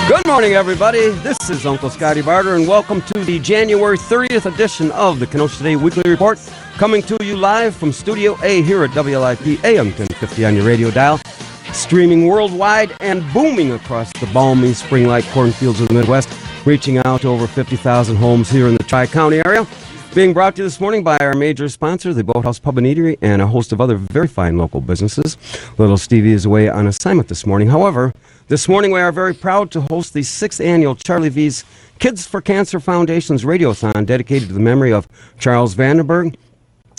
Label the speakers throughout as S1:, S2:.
S1: Good morning, everybody. This is Uncle Scotty Barter, and welcome to the January 30th edition of the Kenosha Today Weekly Report, coming to you live from Studio A here at WLIP AM 1050 on your radio dial, streaming worldwide and booming across the balmy spring-like cornfields of the Midwest, reaching out to over 50,000 homes here in the Tri-County area. Being brought to you this morning by our major sponsor, the Boathouse Pub and Eatery, and a host of other very fine local businesses. Little Stevie is away on assignment this morning. However, this morning we are very proud to host the 6th annual Charlie V's Kids for Cancer Foundation's Radiothon, dedicated to the memory of Charles Vandenberg,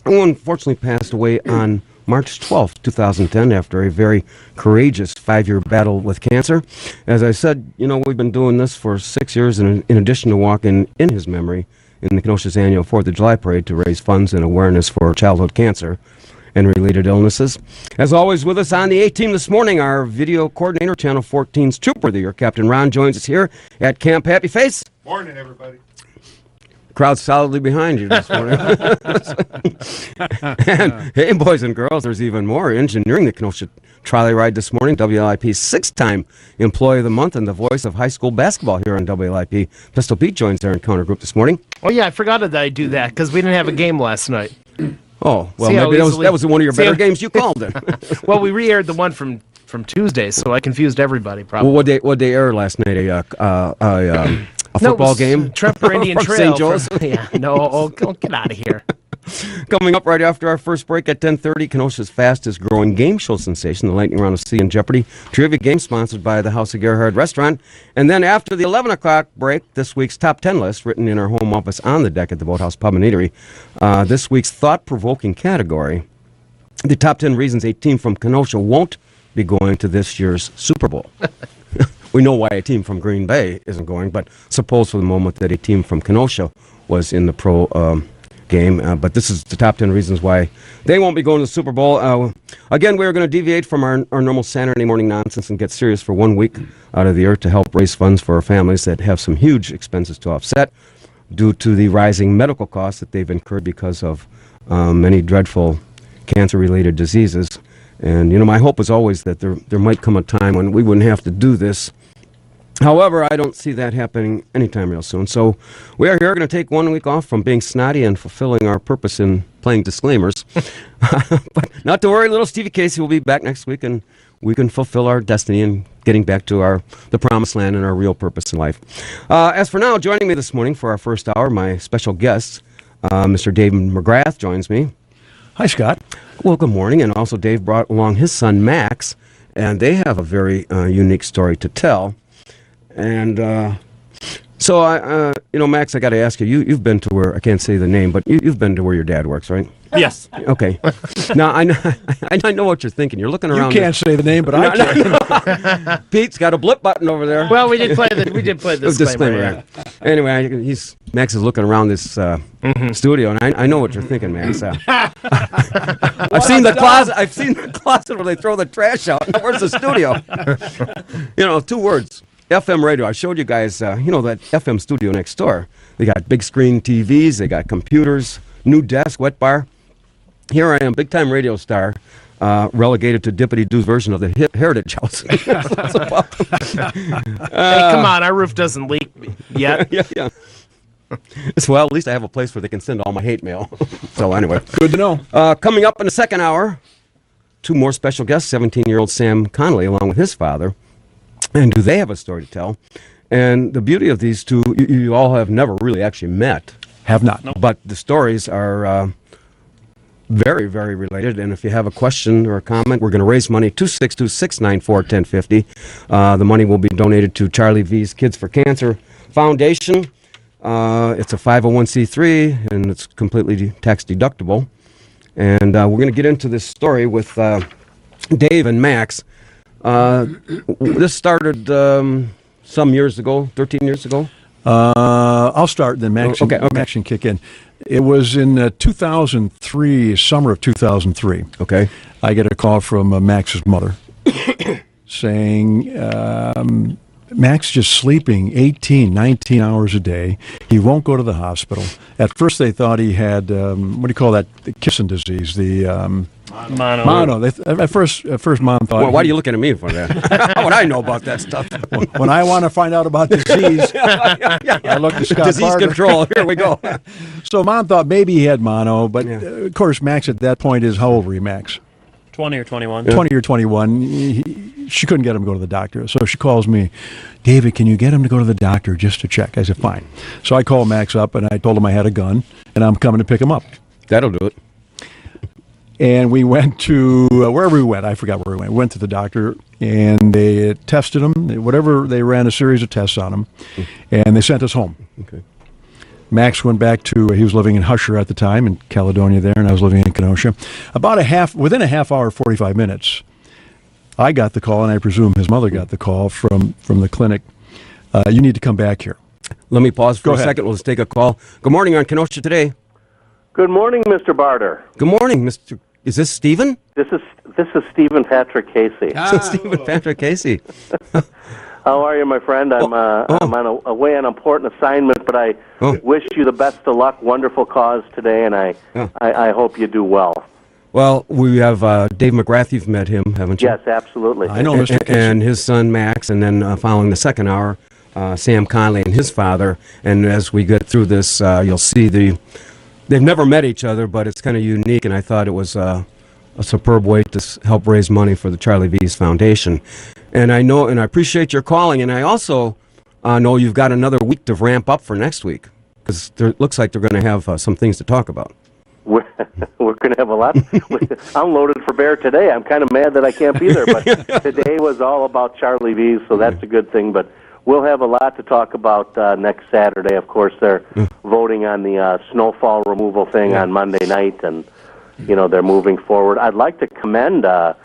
S1: who unfortunately passed away on March 12th, 2010, after a very courageous 5-year battle with cancer. As I said, we've been doing this for 6 years, and in addition to walking in his memory in the Kenosha's annual 4th of July parade to raise funds and awareness for childhood cancer and related illnesses. As always, with us on the A-Team this morning, our video coordinator, Channel 14's Trooper of the Year, Captain Ron, joins us here at Camp Happy Face.
S2: Morning, everybody.
S1: Crowd solidly behind you this morning. And, hey, boys and girls, there's even more. Engineering the Kenosha trolley ride this morning, WLIP's 6th-time Employee of the Month and the voice of high school basketball here on WLIP. Pistol Pete joins our encounter group this morning.
S3: Oh, yeah, I forgot that I do that because we didn't have a game last night.
S1: Oh, well, maybe that was one of your better games you called then.
S3: Well, we re-aired the one from Tuesday, so I confused everybody probably.
S1: Well, what day aired last night? A football game?
S3: Tremper Indian Trail.
S1: St. Joe's?
S3: Get out of here.
S1: Coming up right after our first break at 10:30, Kenosha's fastest growing game show sensation, the Lightning Round of Sea and Jeopardy trivia game sponsored by the House of Gerhard Restaurant. And then after the 11 o'clock break, this week's top 10 list, written in our home office on the deck at the Boathouse Pub and Eatery. This week's thought-provoking category, the top 10 reasons a team from Kenosha won't be going to this year's Super Bowl. We know why a team from Green Bay isn't going, but suppose for the moment that a team from Kenosha was in the pro game. But this is the top 10 reasons why they won't be going to the Super Bowl. Again, we're going to deviate from our normal Saturday morning nonsense and get serious for 1 week out of the year to help raise funds for our families that have some huge expenses to offset due to the rising medical costs that they've incurred because of many dreadful cancer-related diseases. And, my hope is always that there might come a time when we wouldn't have to do this. However, I don't see that happening anytime real soon. So we are here going to take 1 week off from being snotty and fulfilling our purpose in playing disclaimers. But not to worry, little Stevie Casey will be back next week, and we can fulfill our destiny in getting back to the promised land and our real purpose in life. As for now, joining me this morning for our first hour, my special guest, Mr. Dave McGrath, joins me.
S4: Hi, Scott.
S1: Well, good morning. And also Dave brought along his son, Max, and they have a very unique story to tell. And so, Max, I got to ask you, you've been to where, I can't say the name, but you've been to where your dad works, right?
S4: Yes.
S1: Okay. Now, I know what you're thinking. You're looking around.
S4: You can't say the name, but I can.
S1: Pete's got a blip button over there.
S3: Well, we did play the disclaimer.
S1: Yeah. Anyway, Max is looking around this studio, and I know what you're thinking, Max. I've seen the closet. I've seen the closet where they throw the trash out. Where's the studio? 2 words. FM radio. I showed you guys, that FM studio next door. They got big screen TVs. They got computers, new desk, wet bar. Here I am, big-time radio star, relegated to Dippity Doo's version of the Heritage House.
S3: Hey, come on, our roof doesn't leak yet.
S1: Yeah. Well, at least I have a place where they can send all my hate mail. So anyway.
S4: Good to know.
S1: Coming up in the second hour, 2 more special guests, 17-year-old Sam Connolly, along with his father. And do they have a story to tell? And the beauty of these two, you all have never really actually met.
S4: Have not.
S1: No. But the stories are very, very related. And if you have a question or a comment, we're going to raise money, 262-694-1050. The money will be donated to Charlie V's Kids for Cancer Foundation. It's a 501c3, and it's completely tax deductible. And we're going to get into this story with Dave and Max. This started some years ago, 13 years ago.
S4: I'll start, then Max,
S1: Okay.
S4: Max can kick in. It was in 2003, summer of 2003.
S1: Okay.
S4: I get a call from Max's mother saying, Max just sleeping 18, 19 hours a day. He won't go to the hospital. At first, they thought he had, what do you call that, the kissing disease, the
S3: Mono.
S4: mono. At first, Mom thought.
S1: Well, why are you looking at me for that? How would I know about that stuff?
S4: When I want to find out about disease, I look to Scott
S1: Disease
S4: Barter.
S1: control. Here we go.
S4: So Mom thought maybe he had mono, but of course, Max at that point is, how old were you, Max?
S2: 20 or 21.
S4: 20 or 21. She couldn't get him to go to the doctor. So she calls me, David, can you get him to go to the doctor just to check? I said, fine. So I called Max up, and I told him I had a gun, and I'm coming to pick him up.
S1: That'll do it.
S4: And we went to, wherever we went, I forgot where we went. We went to the doctor, and they tested him. They ran a series of tests on him, and they sent us home.
S1: Okay.
S4: Max went back to, he was living in Husher at the time, in Caledonia there, and I was living in Kenosha. Within a half hour, 45 minutes, I got the call, and I presume his mother got the call from the clinic. You need to come back here.
S1: Let me pause for
S4: Go
S1: a
S4: ahead.
S1: second. Let's take a call. Good morning on Kenosha Today.
S5: Good morning, Mr. Barter.
S1: Good morning, Mr. Is this Stephen?
S5: This is Stephen Patrick Casey.
S1: Stephen Patrick Casey.
S5: How are you, my friend? I'm away on an important assignment, but I wish you the best of luck. Wonderful cause today, and I hope you do well.
S1: Well, we have Dave McGrath. You've met him, haven't you?
S5: Yes, absolutely.
S4: I know Mr. Casey.
S1: And his son Max, and then following the second hour, Sam Conley and his father. And as we get through this, you'll see they've never met each other, but it's kind of unique, and I thought it was a superb way to help raise money for the Charlie V's Foundation. And I know, and I appreciate your calling, and I also know you've got another week to ramp up for next week, because it looks like they're going to have some things to talk about.
S5: We're going to have a lot. I'm loaded for bear today. I'm kind of mad that I can't be there, but today was all about Charlie V's, so that's a good thing. But we'll have a lot to talk about next Saturday. Of course, they're voting on the snowfall removal thing on Monday night, and they're moving forward. I'd like to commend the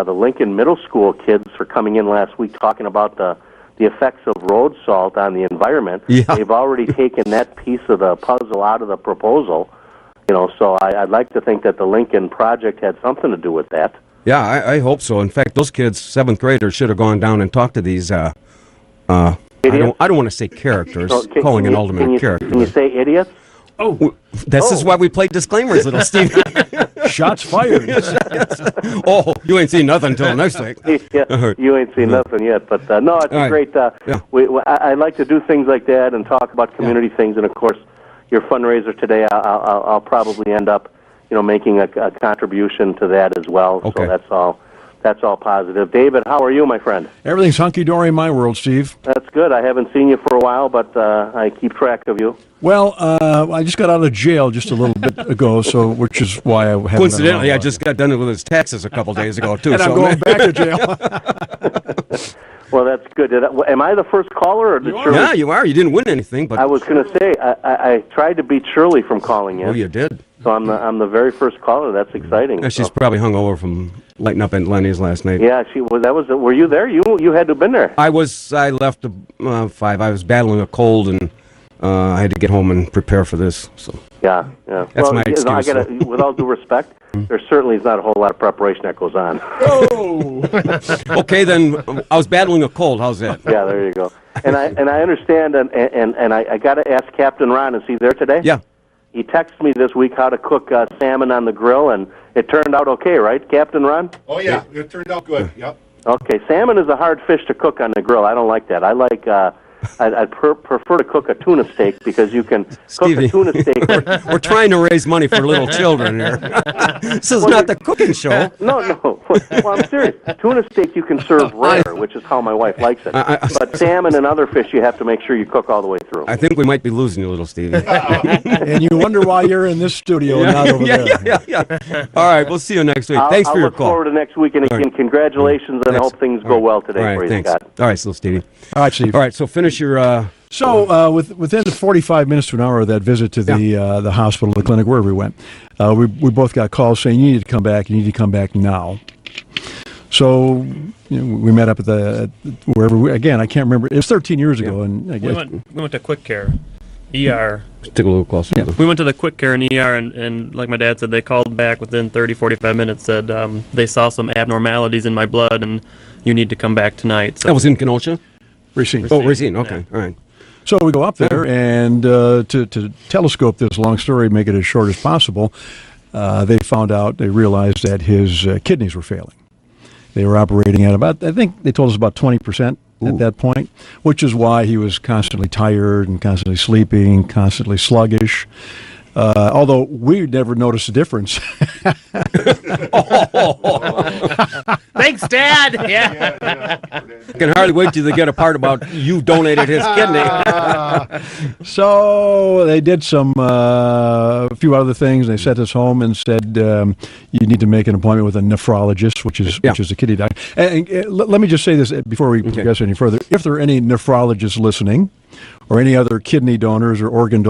S5: Lincoln Middle School kids for coming in last week talking about the effects of road salt on the environment.
S1: Yeah.
S5: They've already taken that piece of the puzzle out of the proposal. So I'd like to think that the Lincoln project had something to do with that.
S1: Yeah, I hope so. In fact, those kids, 7th graders, should have gone down and talked to these. I don't want to say characters, calling an alderman a character.
S5: Can you say idiots?
S1: Oh, this is why we play disclaimers, little Steve.
S4: Shots fired.
S1: Oh, you ain't seen nothing until next week.
S5: Yeah, you ain't seen nothing yet, but no, it's
S1: right.
S5: great. I like to do things like that and talk about community things, and of course, your fundraiser today, I'll probably end up, making a contribution to that as well.
S1: Okay.
S5: So that's all positive. David, how are you, my friend?
S4: Everything's hunky-dory in my world, Steve.
S5: That's good. I haven't seen you for a while, but I keep track of you.
S4: Well, I just got out of jail just a little bit ago, which is why I haven't been
S1: Coincidentally, I
S4: around.
S1: just got done with his taxes a couple days ago, too.
S4: And I'm going back to jail.
S5: Well, that's good. Am I the first caller? Or did Shirley?
S1: Yeah, you are. You didn't win anything, but...
S5: I was going to say, I tried to beat Shirley from calling in.
S1: Oh, you did.
S5: So I'm the very first caller. That's exciting.
S1: Yeah, she's
S5: So-
S1: probably hung over from lighting up at Lenny's last night.
S5: Yeah, she was. That was. Were you there? You had to have been there.
S1: I left at 5. I was battling a cold, and I had to get home and prepare for this. So
S5: Yeah.
S1: That's my excuse,
S5: I gotta, with all due respect, there certainly is not a whole lot of preparation that goes on.
S1: Okay, then I was battling a cold. How's that?
S5: Yeah, there you go. And I understand, and I got to ask Captain Ron, is he there today?
S1: Yeah.
S5: He texted me this week how to cook salmon on the grill, and it turned out okay, right, Captain Ron?
S6: Oh, yeah, it turned out good. Yep.
S5: Okay, salmon is a hard fish to cook on the grill. I don't like that. I like. I'd prefer to cook a tuna steak because you can
S1: Stevie.
S5: cook a tuna steak.
S1: We're trying to raise money for little children here. This is not the cooking show.
S5: No. Well, I'm serious. Tuna steak you can serve rare, which is how my wife likes it. But salmon and other fish, you have to make sure you cook all the way through.
S1: I think we might be losing you, little Stevie.
S4: And you wonder why you're in this studio and not over there.
S1: Yeah. All right, we'll see you next week. Thanks for your
S5: look
S1: call.
S5: forward to next week, and again, congratulations, and I hope things go well today
S1: All right,
S5: for you,
S1: thanks.
S5: Scott.
S1: All right, little Stevie.
S4: All right, Steve.
S1: All right, so finish your...
S4: So within 45 minutes to an hour of that visit to the hospital, the clinic, wherever we went, we both got calls saying, you need to come back, now. So we met up at wherever, again, I can't remember. It was 13 years ago. And I guess,
S2: We went to Quick Care, ER.
S1: Stick a little closer.
S4: Yeah.
S2: We went to the Quick Care in ER, and like my dad said, they called back within 30, 45 minutes, said they saw some abnormalities in my blood, and you need to come back tonight. So
S1: That was in Kenosha?
S4: Racine.
S1: Oh, Racine. Okay, all right.
S4: So we go up there, and to telescope this long story, make it as short as possible, they realized that his kidneys were failing. They were operating at about, I think they told us about 20% at that point, which is why he was constantly tired and constantly sleeping, constantly sluggish. Although we never noticed a difference.
S3: Thanks, Dad. Yeah.
S1: I can hardly wait till they get a part about you donated his kidney.
S4: So they did a few other things. They sent us home and said you need to make an appointment with a nephrologist, which is a kidney doctor. And let me just say this before we progress any further. If there are any nephrologists listening, or any other kidney donors or organ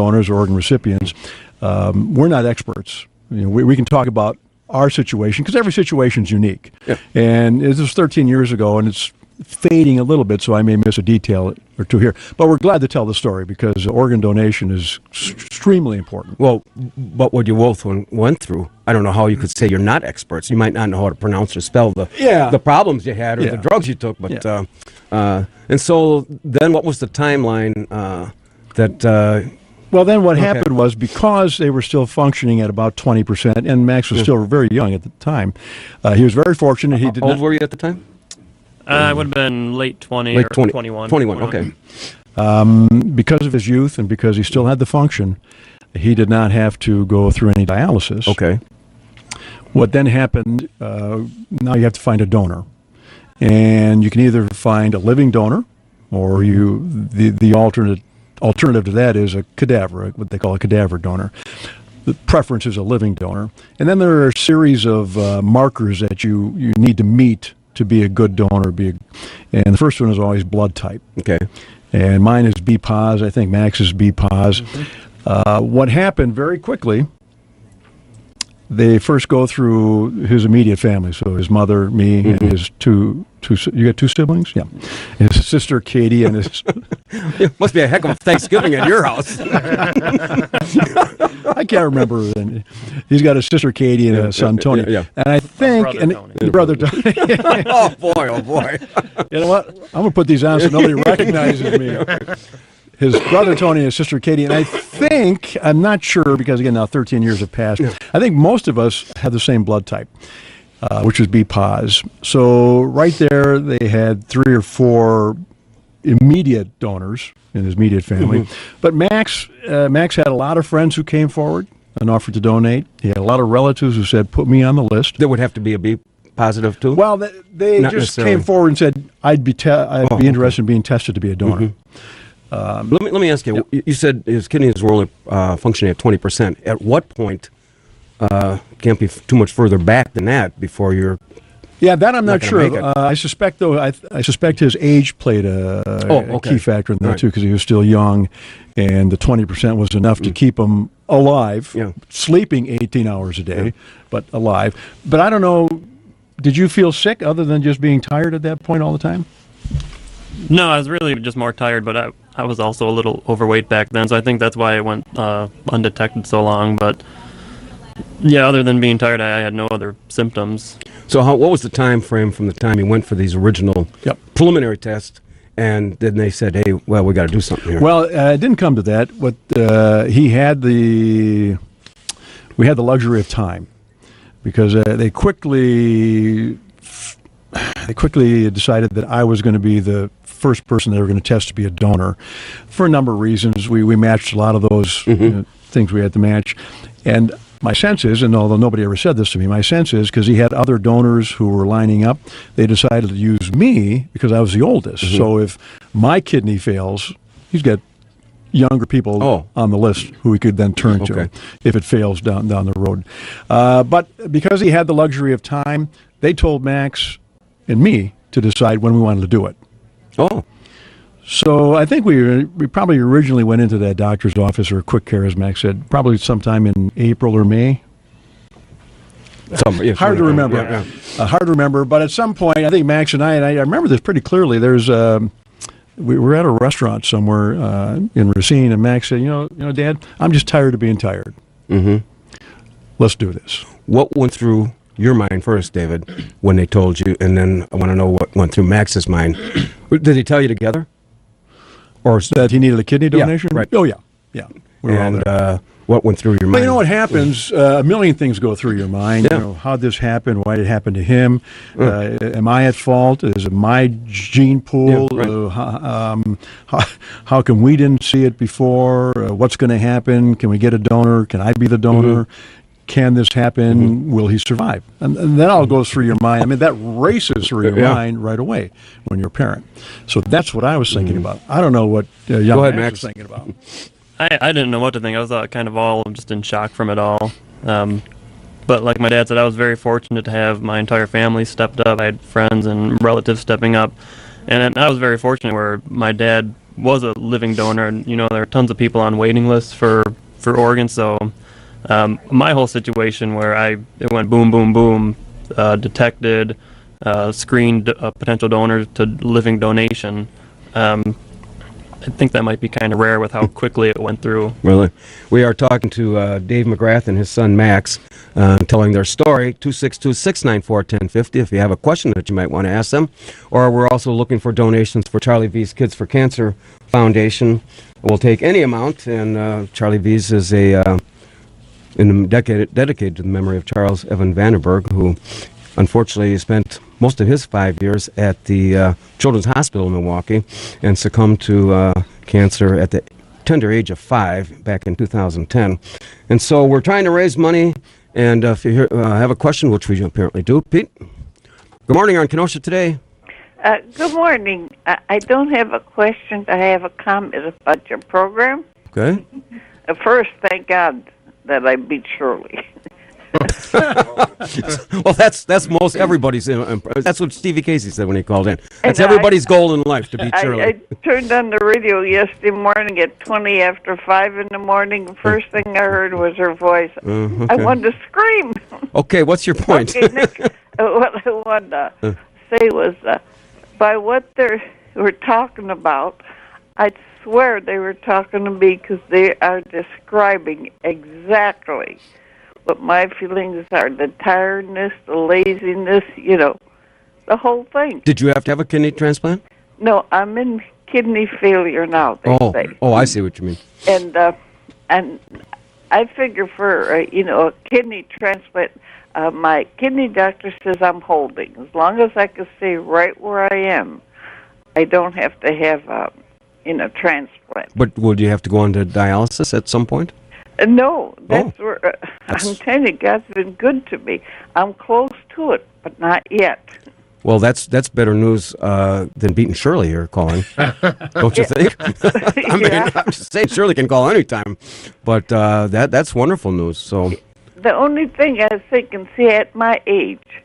S4: recipients, we're not experts. We can talk about our situation because every situation is unique. Yeah. And this was 13 years ago, and it's fading a little bit, so I may miss a detail or two here. But we're glad to tell the story because organ donation is extremely important.
S1: Well, but what you both went through, I don't know how you could say you're not experts. You might not know how to pronounce or spell the problems you had or the drugs you took. But and so then what was the timeline
S4: Well, then what happened was because they were still functioning at about 20%, and Max was still very young at the time, he was very fortunate. How
S1: old were you at the time?
S2: I would have been late 20 or 21.
S1: 21, okay.
S4: Because of his youth and because he still had the function, he did not have to go through any dialysis.
S1: Okay.
S4: What then happened, now you have to find a donor. And you can either find a living donor, or the alternative to that is a cadaver, what they call a cadaver donor. The preference is a living donor. And then there are a series of markers that you need to meet to be a good donor. And the first one is always blood type.
S1: Okay.
S4: And mine is B pos. I think Max is B pos. What happened very quickly, they first go through his immediate family. So his mother, me, and his two. You got two siblings? Yeah. His sister Katie and his.
S1: It must be a heck of a Thanksgiving at your house.
S4: I can't remember. He's got a sister Katie and a son Tony.
S1: Yeah.
S4: And I think brother Tony.
S1: Oh boy.
S4: You know what? I'm gonna put these on so nobody recognizes me. His brother Tony and his sister Katie, and I think, I'm not sure because again now 13 years have passed. I think most of us have the same blood type. Which was B pos. So right there, they had 3 or 4 immediate donors in his immediate family. But Max had a lot of friends who came forward and offered to donate. He had a lot of relatives who said, "Put me on the list."
S1: That would have to be a B positive too.
S4: Well, they just came forward and said, "I'd be interested in being tested to be a donor."
S1: Let me ask you. You said his kidneys were only functioning at 20%. At what point? Can't be too much further back than that before you're.
S4: Yeah, that I'm not sure. I suspect though. I suspect his age played a key factor in that too, because he was still young, and the 20% was enough to keep him alive, sleeping 18 hours a day, but alive. But I don't know. Did you feel sick other than just being tired at that point all the time?
S2: No, I was really just more tired, but I was also a little overweight back then, so I think that's why it went undetected so long. But yeah, other than being tired, I had no other symptoms.
S1: So what was the time frame from the time he went for these original preliminary tests, and then they said, "Hey, well, we got to do something here"?
S4: Well, it didn't come to that. What we had the luxury of time, because they quickly decided that I was going to be the first person they were going to test to be a donor, for a number of reasons. We matched a lot of those things we had to match, and my sense is, and although nobody ever said this to me, my sense is because he had other donors who were lining up, they decided to use me because I was the oldest. So if my kidney fails, he's got younger people on the list who he could then turn to if it fails down the road. But because he had the luxury of time, they told Max and me to decide when we wanted to do it. So I think we probably originally went into that doctor's office or quick care, as Max said, probably sometime in April or May. Hard to remember. Hard to remember. But at some point, I think Max and I remember this pretty clearly. We were at a restaurant somewhere in Racine, and Max said, "You know, Dad, I'm just tired of being tired. Let's do this."
S1: What went through your mind first, David, when they told you, and then I want to know what went through Max's mind. Did they tell you together? Or
S4: That he needed a kidney donation?
S1: right.
S4: Oh, yeah. Yeah. We were all there.
S1: and what went through your mind?
S4: Well, you know what happens? A million things go through your mind.
S1: Yeah.
S4: You know, how'd this happen? Why did it happen to him? Am I at fault? Is it my gene pool?
S1: Yeah, right.
S4: How come we didn't see it before? What's going to happen? Can we get a donor? Can I be the donor? Can this happen? Will he survive? And that all goes through your mind. I mean, that races through your
S1: Yeah.
S4: mind right away when you're a parent. So that's what I was thinking about. I don't know what young
S1: Go ahead,
S4: Max
S1: Max.
S4: was thinking about.
S2: I didn't know what to think. I was kind of all just in shock from it all. But like my dad said, I was very fortunate to have my entire family stepped up. I had friends and relatives stepping up. And I was very fortunate where my dad was a living donor. And, you know, there are tons of people on waiting lists for organs. So my whole situation where it went boom, boom, boom, detected, screened potential donors to living donation. I think that might be kind of rare with how quickly it went through.
S1: Really? We are talking to Dave McGrath and his son Max, telling their story, 262-694-1050, if you have a question that you might want to ask them. Or we're also looking for donations for Charlie V's Kids for Cancer Foundation. We'll take any amount, and Charlie V's is dedicated to the memory of Charles Evan Vandenberg, who unfortunately spent most of his 5 years at the Children's Hospital in Milwaukee and succumbed to cancer at the tender age of 5 back in 2010. And so we're trying to raise money, and if you have a question, which we apparently do, Pete. Good morning on Kenosha Today.
S7: Good morning. I don't have a question. I have a comment about your program.
S1: Okay.
S7: First, thank God that I beat Shirley.
S1: Well, that's most everybody's. That's what Stevie Casey said when he called in. That's
S7: And
S1: everybody's goal in life, to beat Shirley.
S7: I turned on the radio yesterday morning at 20 after 5 in the morning. The first thing I heard was her voice.
S1: Okay.
S7: I wanted to scream.
S1: Okay, what's your point?
S7: Okay, Nick, what I wanted to say was, by what they were talking about, I swear they were talking to me because they are describing exactly what my feelings are, the tiredness, the laziness, you know, the whole thing.
S1: Did you have to have a kidney transplant?
S7: No, I'm in kidney failure now, they say.
S1: Oh, I see what you mean.
S7: And I figure for, a kidney transplant, my kidney doctor says I'm holding. As long as I can stay right where I am, I don't have to have a transplant.
S1: But would you have to go on to dialysis at some point?
S7: No, that's where I'm telling you, God's been good to me. I'm close to it, but not yet.
S1: Well, that's better news than beating Shirley here calling, don't you think? I mean, I'm just saying Shirley can call anytime, but that's wonderful news. So
S7: the only thing I was thinking, see, at my age,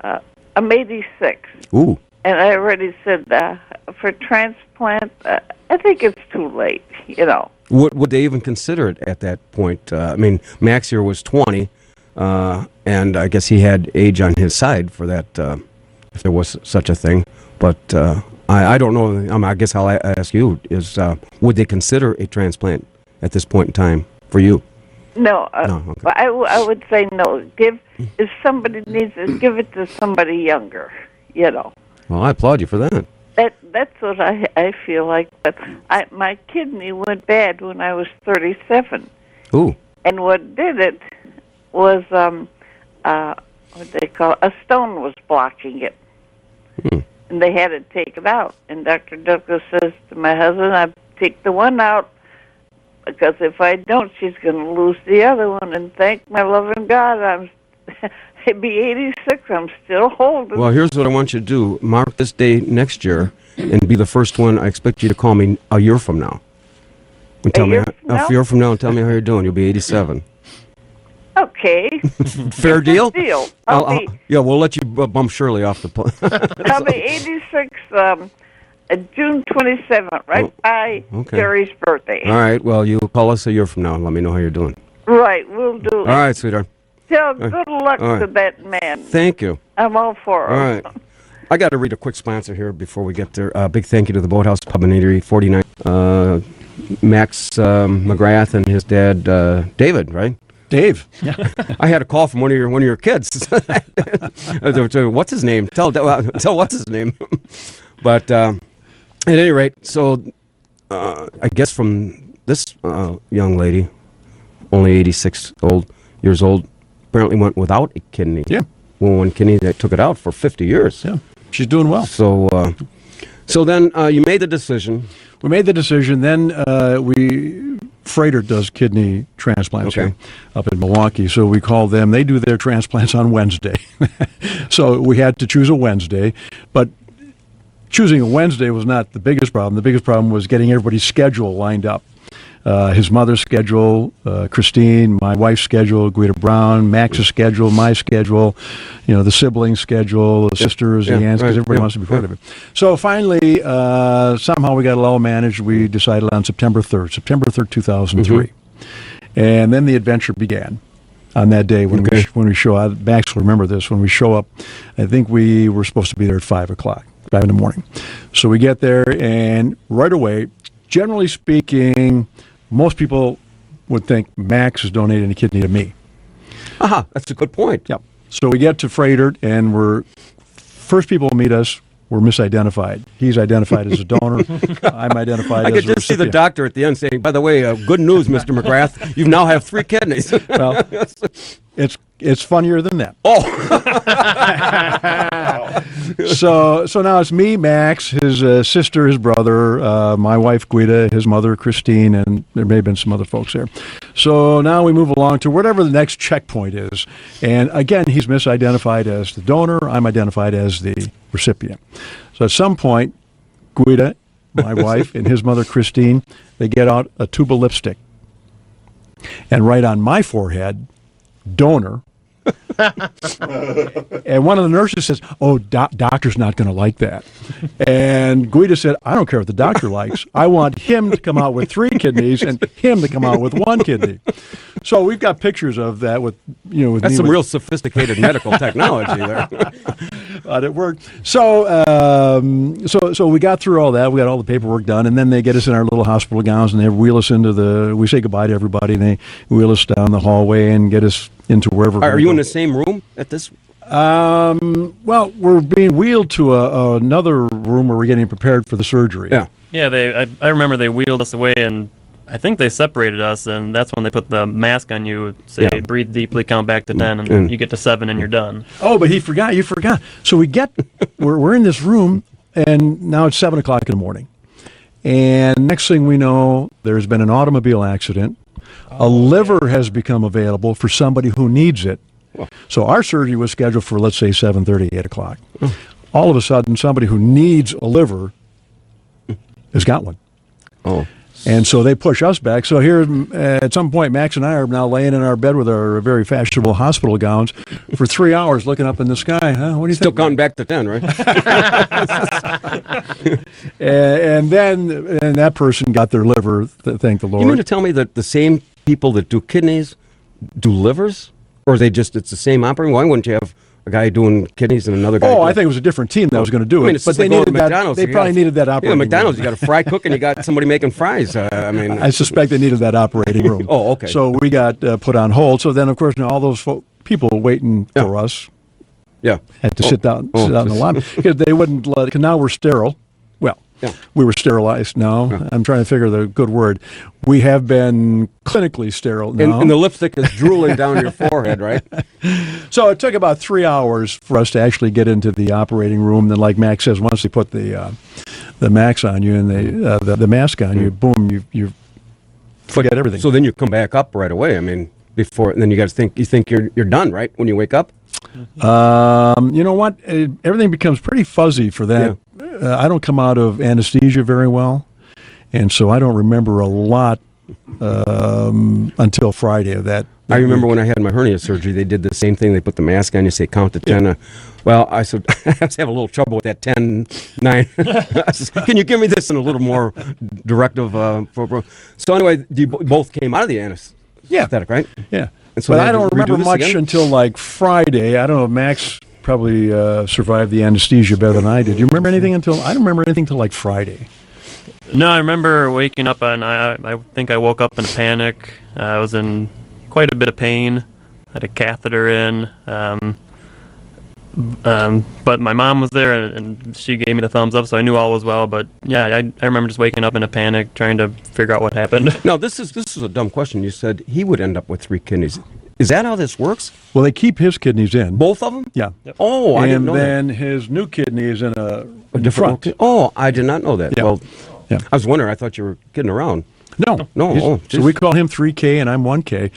S7: I'm 86.
S1: Ooh.
S7: And I already said for transplant, I think it's too late, you know.
S1: Would they even consider it at that point? I mean, Max here was 20, and I guess he had age on his side for that, if there was such a thing. But I don't know. I guess I'll ask you, would they consider a transplant at this point in time for you?
S7: No,
S1: Okay.
S7: I would say no. If somebody needs it, give it to somebody younger, you know.
S1: Well, I applaud you for that.
S7: That's what I feel like. But my kidney went bad when I was 37.
S1: Ooh.
S7: And what did it was, what they call a stone was blocking it. And they had to take it out. And Dr. Douglas says to my husband, I take the one out because if I don't, she's going to lose the other one. And thank my loving God, I'd be 86. I'm still holding.
S1: Well, here's what I want you to do. Mark this day next year and be the first one. I expect you to call me a year from now. And tell me a year from now and tell me how you're doing. You'll be 87.
S7: Okay.
S1: Fair deal?
S7: Deal.
S1: Yeah, we'll let you bump Shirley off the plane.
S7: I'll be 86 June 27th, right by Jerry's birthday.
S1: All right. Well, you call us a year from now and let me know how you're doing.
S7: Right. We'll do it.
S1: All right, sweetheart.
S7: Tell good luck to that man.
S1: Thank you.
S7: I'm all for him.
S1: All right. I got to read a quick sponsor here before we get there. Big thank you to the Boathouse Pub and Eatery, 49. Max McGrath and his dad, David, right?
S4: Dave. Yeah.
S1: I had a call from one of your kids. What's his name? Tell what's his name. But at any rate, so I guess from this young lady, only 86 years old, apparently went without a kidney.
S4: Yeah.
S1: Well, one kidney, they took it out for 50 years.
S4: Yeah, she's doing well.
S1: So then you made the decision.
S4: We made the decision. Then Freighter does kidney transplants here up in Milwaukee. So we called them. They do their transplants on Wednesday. So we had to choose a Wednesday. But choosing a Wednesday was not the biggest problem. The biggest problem was getting everybody's schedule lined up. His mother's schedule, Christine, my wife's schedule, Guida Brown, Max's schedule, my schedule, the siblings' schedule, the sisters, the aunts, because everybody wants to be part of it. So finally, somehow we got it all managed. We decided on September 3rd, 2003. And then the adventure began on that day when we show up. Max will remember this. When we show up, I think we were supposed to be there at 5 in the morning. So we get there, and right away, generally speaking, most people would think Max is donating a kidney to me.
S1: That's a good point.
S4: Yep. So we get to Freighter, and first people who meet us were misidentified. He's identified as a donor. I'm identified as a recipient.
S1: I could just see the doctor at the end saying, "By the way, good news, Mr. McGrath. You now have 3 kidneys."
S4: Well, it's funnier than that.
S1: Oh.
S4: So now it's me, Max, his sister, his brother, my wife Guida, his mother Christine, and there may have been some other folks there. So now we move along to whatever the next checkpoint is. And again, he's misidentified as the donor. I'm identified as the recipient. So at some point, Guida, my wife, and his mother Christine, they get out a tube of lipstick and write on my forehead, donor. And one of the nurses says, doctor's not going to like that. And Guida said, I don't care what the doctor likes. I want him to come out with 3 kidneys and him to come out with 1 kidney. So we've got pictures of that with
S1: That's some real sophisticated medical technology there.
S4: But it worked. So we got through all that. We got all the paperwork done, and then they get us in our little hospital gowns, and they wheel us we say goodbye to everybody, and they wheel us down the hallway and get us into wherever.
S1: Are you in the same room at this?
S4: Well, we're being wheeled to another room where we're getting prepared for the surgery.
S1: Yeah.
S2: Yeah, I remember they wheeled us away, and I think they separated us, and that's when they put the mask on you, say, breathe deeply, count back to 10, and you get to 7 and you're done.
S4: Oh, but you forgot. So we're in this room, and now it's 7 o'clock in the morning. And next thing we know, there's been an automobile accident. A liver has become available for somebody who needs it. So our surgery was scheduled for, let's say, 7:30, 8 o'clock. All of a sudden, somebody who needs a liver has got one.
S1: Oh.
S4: And so they push us back. So here, at some point, Max and I are now laying in our bed with our very fashionable hospital gowns for 3 hours looking up in the sky. Huh? What do you
S1: Still
S4: think?
S1: counting back to 10, right?
S4: and then that person got their liver, thank the Lord.
S1: You mean to tell me that the same people that do kidneys do livers? Or is it's the same operating? Why wouldn't you have a guy doing kidneys and another guy?
S4: I think it was a different team that was going to do it.
S1: I mean, it's
S4: but
S1: just
S4: they
S1: like
S4: needed that.
S1: McDonald's.
S4: They probably needed that operating room.
S1: McDonald's, you got a fry cook and you got somebody making fries.
S4: I suspect they needed that operating room.
S1: Oh, okay.
S4: So we got put on hold. So then, of course, all those people waiting for us had to sit down in the lobby because they wouldn't let. Because now we're sterile. Well, we were sterilized now. Yeah. I'm trying to figure the good word. We have been clinically sterile now.
S1: And the lipstick is drooling down your forehead, right?
S4: So it took about 3 hours for us to actually get into the operating room. Then, like Max says, once they put the max on you and the mask on you, boom, you forget everything.
S1: So then you come back up right away. I mean, and then you guys think you're done, right? When you wake up.
S4: You know what? Everything becomes pretty fuzzy for that. Yeah. I don't come out of anesthesia very well, and so I don't remember a lot until Friday of that.
S1: I remember when I had my hernia surgery, they did the same thing. They put the mask on you, say count to 10. Well, I said, I have to have a little trouble with that 10, 9. Can you give me this in a little more directive? So anyway, you both came out of the anesthetic, right?
S4: Yeah.
S1: And so
S4: but I don't remember much until like Friday. I don't know, Max probably survived the anesthesia better than I did. Do you remember anything I don't remember anything until like Friday.
S2: No, I remember waking up and I think I woke up in a panic. I was in quite a bit of pain. I had a catheter in. But my mom was there, and she gave me the thumbs up, so I knew all was well. But yeah, I remember just waking up in a panic, trying to figure out what happened.
S1: Now, this is a dumb question. You said he would end up with 3 kidneys. Is that how this works?
S4: Well, they keep his kidneys in.
S1: Both of them?
S4: Yeah.
S1: Oh, I didn't know that.
S4: And then his new kidney is in a
S1: Different
S4: front.
S1: Oh, I did not know that.
S4: Yeah.
S1: Well,
S4: Yeah.
S1: I was wondering. I thought you were kidding around.
S4: No.
S1: No.
S4: He's-
S1: Oh,
S4: so
S1: geez.
S4: we call him 3K and I'm 1K.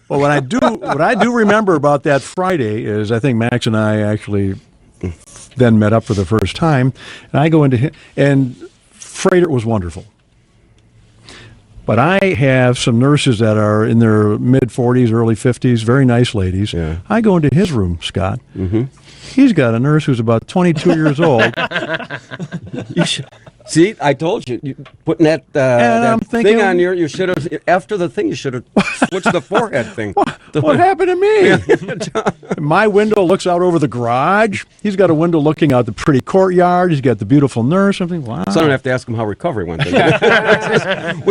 S4: Well, what I do remember about that Friday is I think Max and I actually then met up for the first time, and I go into him, and Frater was wonderful. But I have some nurses that are in their mid-40s, early 50s, very nice ladies.
S1: Yeah.
S4: I go into his room, Scott. Mm-hmm. He's got a nurse who's about 22 years old.
S1: You should, see, I told you, putting that,
S4: I'm
S1: that
S4: thinking-
S1: thing on you should have, after the thing, you should have switched the forehead thing.
S4: What happened to me? My window looks out over the garage. He's got a window looking out the pretty courtyard. He's got the beautiful nurse. I'm thinking, wow.
S1: So I don't have to ask him how recovery went. We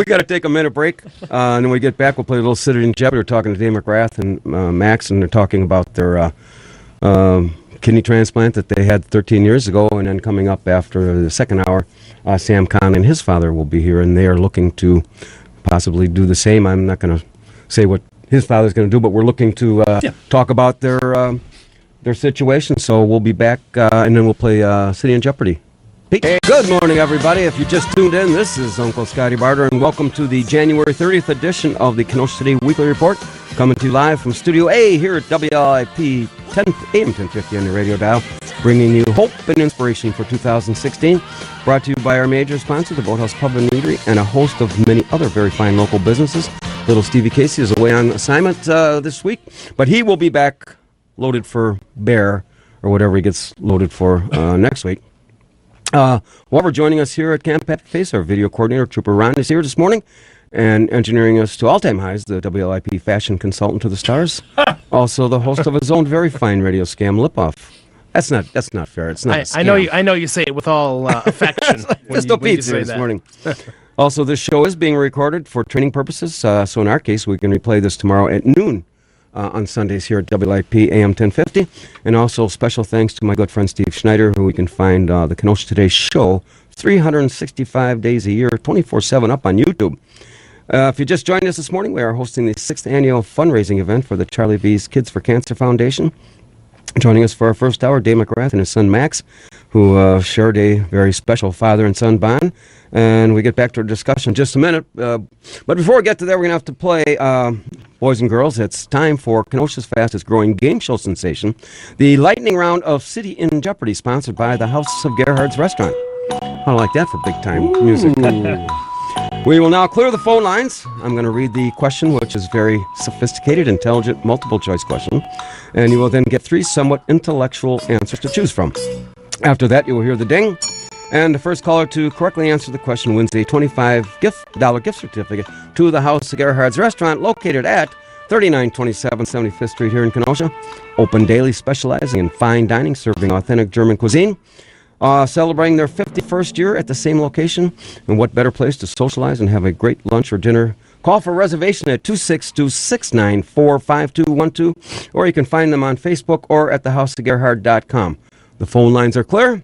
S1: got to take a minute break, and then we get back. We'll play a little City in Jeopardy. We're talking to Dave McGrath and Max, and they're talking about their kidney transplant that they had 13 years ago, and then coming up after the second hour, Sam Conley and his father will be here, and they are looking to possibly do the same. I'm not going to say what his father's going to do, but we're looking to talk about their situation. So we'll be back, and then we'll play City in Jeopardy. Hey, good morning, everybody. If you just tuned in, this is Uncle Scotty Barter, and welcome to the January 30th edition of the Kenosha City Weekly Report, coming to you live from Studio A here at WLIP AM 1050 on your radio dial, bringing you hope and inspiration for 2016. Brought to you by our major sponsor, the Boathouse Pub and Eatery, and a host of many other very fine local businesses. Little Stevie Casey is away on assignment this week, but he will be back loaded for bear or whatever he gets loaded for next week. While we're joining us here at Camp Pat Face, our video coordinator, Trooper Ron, is here this morning and engineering us to all-time highs, the WLIP fashion consultant to the stars. Also the host of his own very fine radio scam, Lipoff. That's not fair. It's not a scam.
S3: I know you say it with all affection.
S1: Just no pizza this morning. Also, this show is being recorded for training purposes, so in our case, we can replay this tomorrow at noon on Sundays here at WLIP AM 1050. And also, special thanks to my good friend Steve Schneider, who we can find the Kenosha Today show 365 days a year, 24/7 up on YouTube. If you just joined us this morning, we are hosting the 6th annual fundraising event for the Charlie V's Kids for Cancer Foundation. Joining us for our first hour, Dave McGrath and his son Max, who shared a very special father and son bond. And we get back to our discussion in just a minute. But before we get to that, we're going to have to play, boys and girls, it's time for Kenosha's fastest growing game show sensation, the lightning round of City in Jeopardy, sponsored by the House of Gerhard's Restaurant. I like that for big time music. We will now clear the phone lines. I'm going to read the question, which is very sophisticated, intelligent, multiple choice question. And you will then get 3 somewhat intellectual answers to choose from. After that, you will hear the ding. And the first caller to correctly answer the question wins a $25 gift certificate to the House of Gerhard's Restaurant, located at 3927 75th Street here in Kenosha. Open daily, specializing in fine dining, serving authentic German cuisine. Celebrating their 51st year at the same location. And what better place to socialize and have a great lunch or dinner? Call for reservation at 262-694-5212, or you can find them on Facebook or at thehouseofgerhard.com. The phone lines are clear.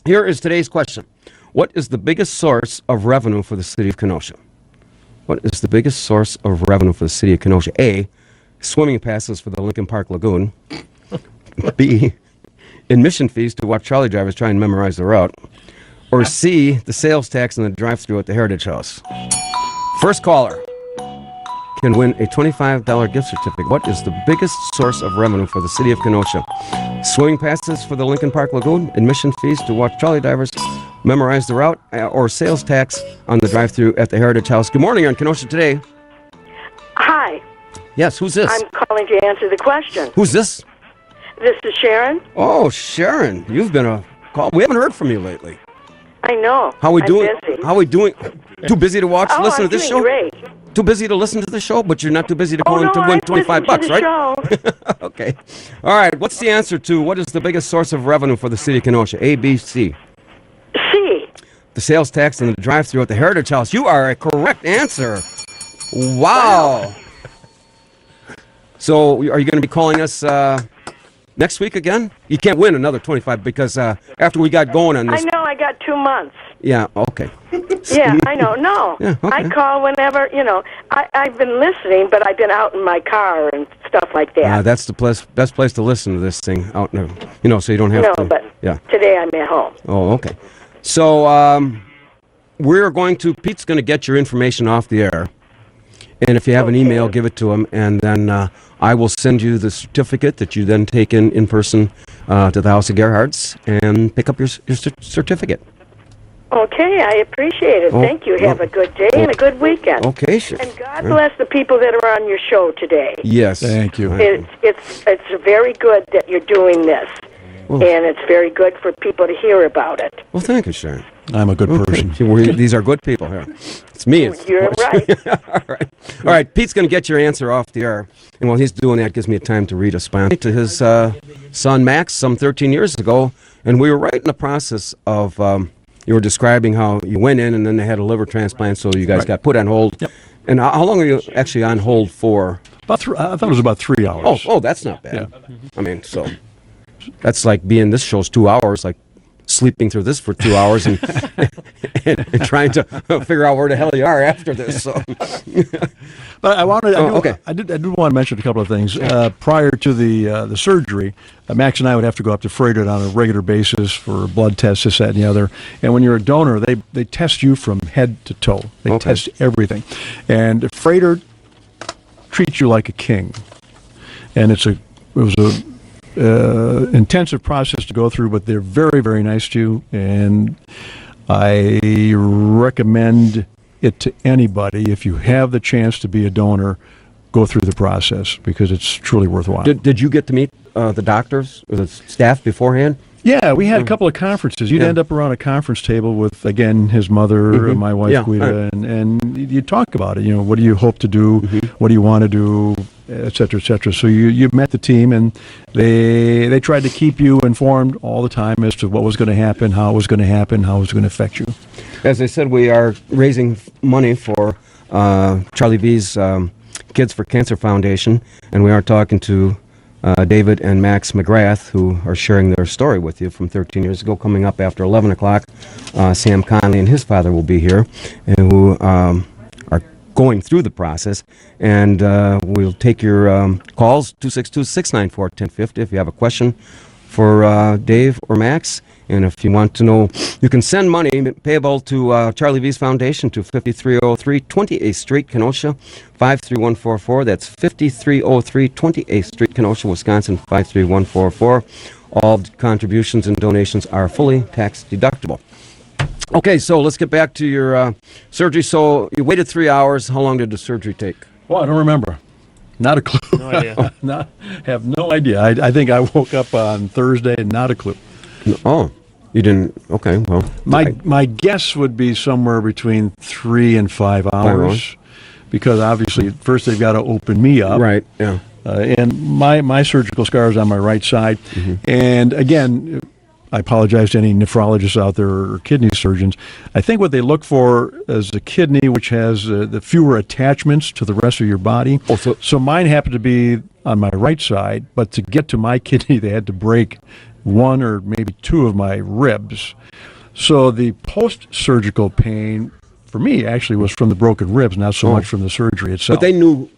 S1: Here is today's question. What is the biggest source of revenue for the city of Kenosha? What is the biggest source of revenue for the city of Kenosha? A, swimming passes for the Lincoln Park Lagoon. B, admission fees to watch trolley drivers try and memorize the route. Or C, the sales tax in the drive-thru at the Heritage House. First caller can win a $25 gift certificate. What is the biggest source of revenue for the city of Kenosha? Swimming passes for the Lincoln Park Lagoon, admission fees to watch trolley drivers memorize the route, or sales tax on the drive-thru at the Heritage House. Good morning, you're on Kenosha Today.
S8: Hi,
S1: Yes, who's this?
S8: I'm calling to answer the question.
S1: Who's this?
S8: This is Sharon.
S1: Oh, Sharon, you've been a call. We haven't heard from you lately.
S8: I know.
S1: How we
S8: I'm
S1: doing?
S8: busy.
S1: How we doing? Too busy to watch, listen
S8: I'm
S1: to this
S8: doing
S1: show?
S8: Great.
S1: Too busy to listen to the show, but you're not too busy to call in to win
S8: I
S1: $25,
S8: listen to the
S1: right?
S8: show.
S1: Okay. All right. What's the answer to what is the biggest source of revenue for the city of Kenosha? A, B, C.
S8: C.
S1: The sales tax and the drive-thru at the Heritage House. You are a correct answer. Wow. So, are you going to be calling us next week again? You can't win another 25 because after we got going on
S8: I
S1: this.
S8: know I got 2 months.
S1: Yeah, okay.
S8: Yeah, I know. No,
S1: Yeah, okay.
S8: I call whenever, I've been listening, but I've been out in my car and stuff like that.
S1: That's the best place to listen to this thing out there, so you don't have to.
S8: No, but
S1: Yeah.
S8: today I'm at home.
S1: Oh, okay. So Pete's going to get your information off the air. And if you have an email, give it to him. And then I will send you the certificate that you then take in person to the House of Gerhardts and pick up your certificate.
S8: Okay, I appreciate it.
S1: Oh,
S8: Thank you. Have a good day and a good weekend.
S1: Okay, sure.
S8: And God bless the people that are on your show today.
S1: Yes.
S4: Thank you.
S8: It's very good that you're doing this. And it's very good for people to hear about it.
S1: Well, thank you, Sharon.
S4: I'm a good person.
S1: These are good people here. It's me.
S8: You're right.
S1: All right. Pete's going to get your answer off the air. And while he's doing that, gives me time to read a sponsor to his son, Max, some 13 years ago. And we were right in the process of, you were describing how you went in and then they had a liver transplant, so you guys got put on hold. Yep. And how long are you actually on hold for?
S4: I thought it was about 3 hours.
S1: Oh, that's not bad.
S4: Yeah.
S1: I mean, so that's like being this show's 2 hours, like sleeping through this for 2 hours and, and trying to figure out where the hell you are after this. So.
S4: But
S1: okay.
S4: I did want to mention a couple of things. Prior to the surgery, Max and I would have to go up to Freighted on a regular basis for blood tests, this, that, and the other. And when you're a donor, they test you from head to toe. They test everything. And Freighted treats you like a king. And it was a intensive process to go through, but they're very, very nice to you, and I recommend it to anybody. If you have the chance to be a donor, go through the process because it's truly worthwhile.
S1: Did you get to meet the doctors or the staff beforehand?
S4: Yeah, we had a couple of conferences. You'd end up around a conference table with, again, his mother, my wife, Guida, and you talk about it. What do you hope to do? What do you want to do? Et cetera, et cetera. So you met the team, and they tried to keep you informed all the time as to what was going to happen, how it was going to happen, how it was going to affect you.
S1: As I said, we are raising money for Charlie V's Kids for Cancer Foundation, and we are talking to David and Max McGrath, who are sharing their story with you from 13 years ago. Coming up after 11 o'clock, Sam Conley and his father will be here, and who are going through the process. And we'll take your calls, 262-694-1050, if you have a question for Dave or Max. And if you want to know, you can send money payable to Charlie V's Foundation to 5303 28th Street, Kenosha, 53144. That's 5303 28th Street, Kenosha, Wisconsin, 53144. All contributions and donations are fully tax deductible. Okay, so let's get back to your surgery. So you waited 3 hours. How long did the surgery take?
S4: Well, I don't remember. Not a clue.
S2: No idea.
S4: Have no idea. I think I woke up on Thursday and not a clue.
S1: Oh, you didn't? Okay, well.
S4: My guess would be somewhere between 3 and 5 hours, because obviously first they've got to open me up.
S1: Right, yeah.
S4: And my surgical scar is on my right side. And again, I apologize to any nephrologists out there or kidney surgeons. I think what they look for is the kidney, which has the fewer attachments to the rest of your body.
S1: Oh,
S4: so mine happened to be on my right side, but to get to my kidney, they had to break one or maybe two of my ribs. So the post-surgical pain for me actually was from the broken ribs, not so much from the surgery itself.
S1: But they knew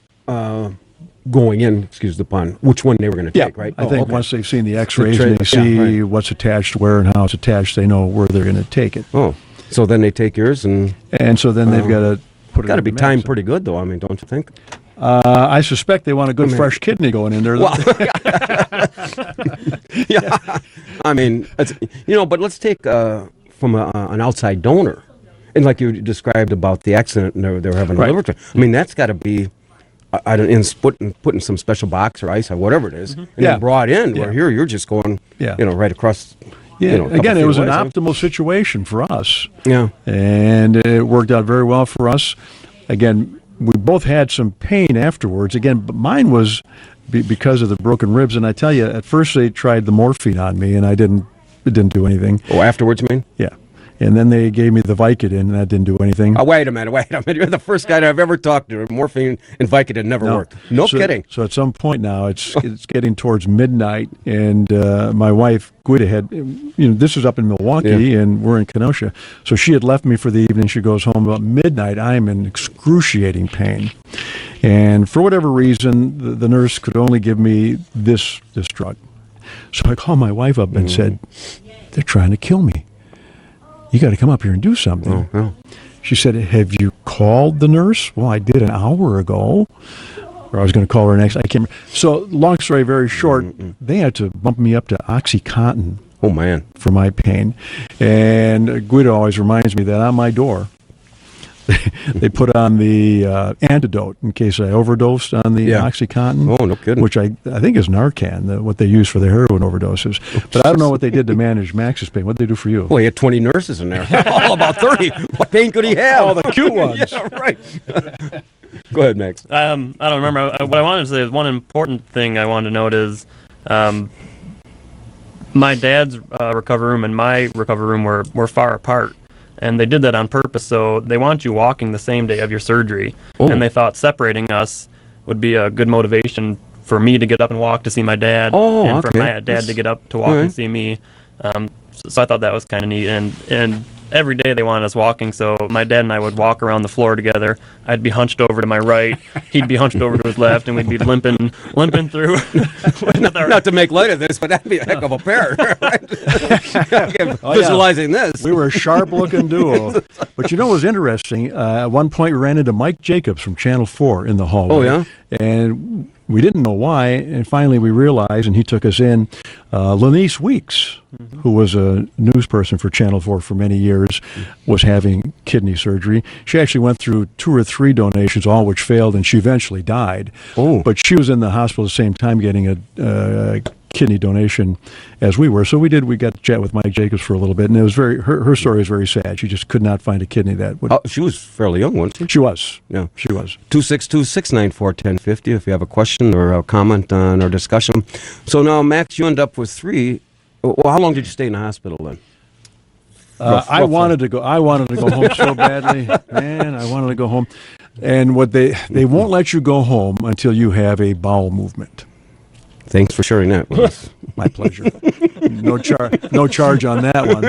S1: going in, excuse the pun, which one they were going to take, right?
S4: I think once they've seen the x-rays and they see what's attached where and how it's attached, they know where they're going to take it.
S1: Oh, so then they take yours and
S4: so then they've got to put it.
S1: Got to be timed pretty good, though. I mean, don't you think?
S4: I suspect they want a good fresh kidney going in there.
S1: Well, yeah, I mean, it's, but let's take from an outside donor, and like you described about the accident, and they were having a liver transplant. I mean, that's got to be put in some special box or ice or whatever it is, and then brought in. Where here you're just going, right across.
S4: Again, it was an optimal situation for us.
S1: Yeah,
S4: and it worked out very well for us. Again, we both had some pain afterwards. Again, but mine was because of the broken ribs. And I tell you, at first they tried the morphine on me, and it didn't do anything.
S1: Oh, afterwards, you mean?
S4: Yeah. And then they gave me the Vicodin, and that didn't do anything.
S1: Oh, wait a minute. You're the first guy that I've ever talked to. Morphine and Vicodin never worked. No kidding.
S4: So at some point now, it's getting towards midnight, and my wife, Guida, had, this is up in Milwaukee, and we're in Kenosha. So she had left me for the evening. She goes home about midnight. I'm in excruciating pain. And for whatever reason, the nurse could only give me this drug. So I called my wife up and said, they're trying to kill me. You got to come up here and do something.
S1: Oh.
S4: She said, have you called the nurse? Well, I did an hour ago. Or I was going to call her next. I can't remember. So long story very short, they had to bump me up to OxyContin.
S1: Oh, man.
S4: For my pain. And Guido always reminds me that on my door, they put on the antidote in case I overdosed on the OxyContin.
S1: Oh, no kidding.
S4: Which I think is Narcan, what they use for the heroin overdoses. But I don't know what they did to manage Max's pain. What did they do for you?
S1: Well, he had 20 nurses in there. All about 30. What pain could he have?
S4: All the cute ones.
S1: Yeah, right. Go ahead, Max.
S2: I don't remember. What I wanted to say is one important thing I wanted to note is my dad's recovery room and my recovery room were far apart. And they did that on purpose, so they want you walking the same day of your surgery.
S1: Oh.
S2: And they thought separating us would be a good motivation for me to get up and walk to see my dad, and for my dad to get up to walk and see me. So I thought that was kind of neat. And every day they wanted us walking, so my dad and I would walk around the floor together. I'd be hunched over to my right, he'd be hunched over to his left, and we'd be limping through.
S1: Not to make light of this, but that'd be a heck of a pair. Right? Visualizing this.
S4: We were a sharp-looking duo. But what was interesting? At one point, we ran into Mike Jacobs from Channel 4 in the hallway.
S1: Oh, yeah?
S4: And we didn't know why, and finally we realized, and he took us in, Lanice Weeks, who was a news person for Channel 4 for many years, was having kidney surgery. She actually went through 2 or 3 donations, all which failed, and she eventually died.
S1: Oh.
S4: But she was in the hospital at the same time getting a kidney donation as we were. So we got to chat with Mike Jacobs for a little bit, and it was her story is very sad. She just could not find a kidney that would...
S1: She was fairly young, wasn't she?
S4: She was.
S1: Yeah.
S4: She was.
S1: 262-694-1050 if you have a question or a comment on our discussion. So now, Max, you end up with 3. Well, how long did you stay in the hospital then?
S4: I wanted to go home so badly. Man, I wanted to go home. And they won't let you go home until you have a bowel movement.
S1: Thanks for sharing that with us.
S4: My pleasure. No charge on that one.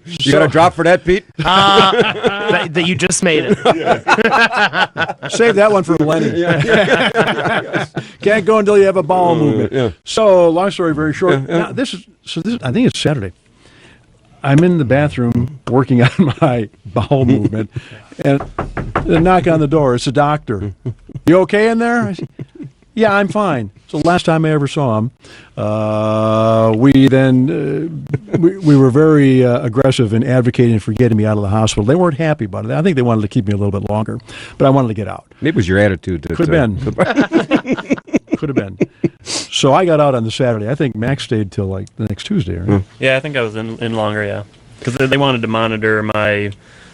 S1: You got a drop for that, Pete?
S3: That you just made it.
S4: Save that one for Lenny. Can't go until you have a bowel movement.
S1: Yeah.
S4: So, long story very short. Now, this I think it's Saturday. I'm in the bathroom working on my bowel movement, and a knock on the door. It's a doctor. You okay in there? I said, yeah, I'm fine. So last time I ever saw him, we were very aggressive in advocating for getting me out of the hospital. They weren't happy about it. I think they wanted to keep me a little bit longer, but I wanted to get out.
S1: Maybe it was your attitude.
S4: Could have been. Could have been. So I got out on the Saturday. I think Max stayed till like the next Tuesday, right?
S2: Yeah, I think I was in longer, yeah. Because they wanted to monitor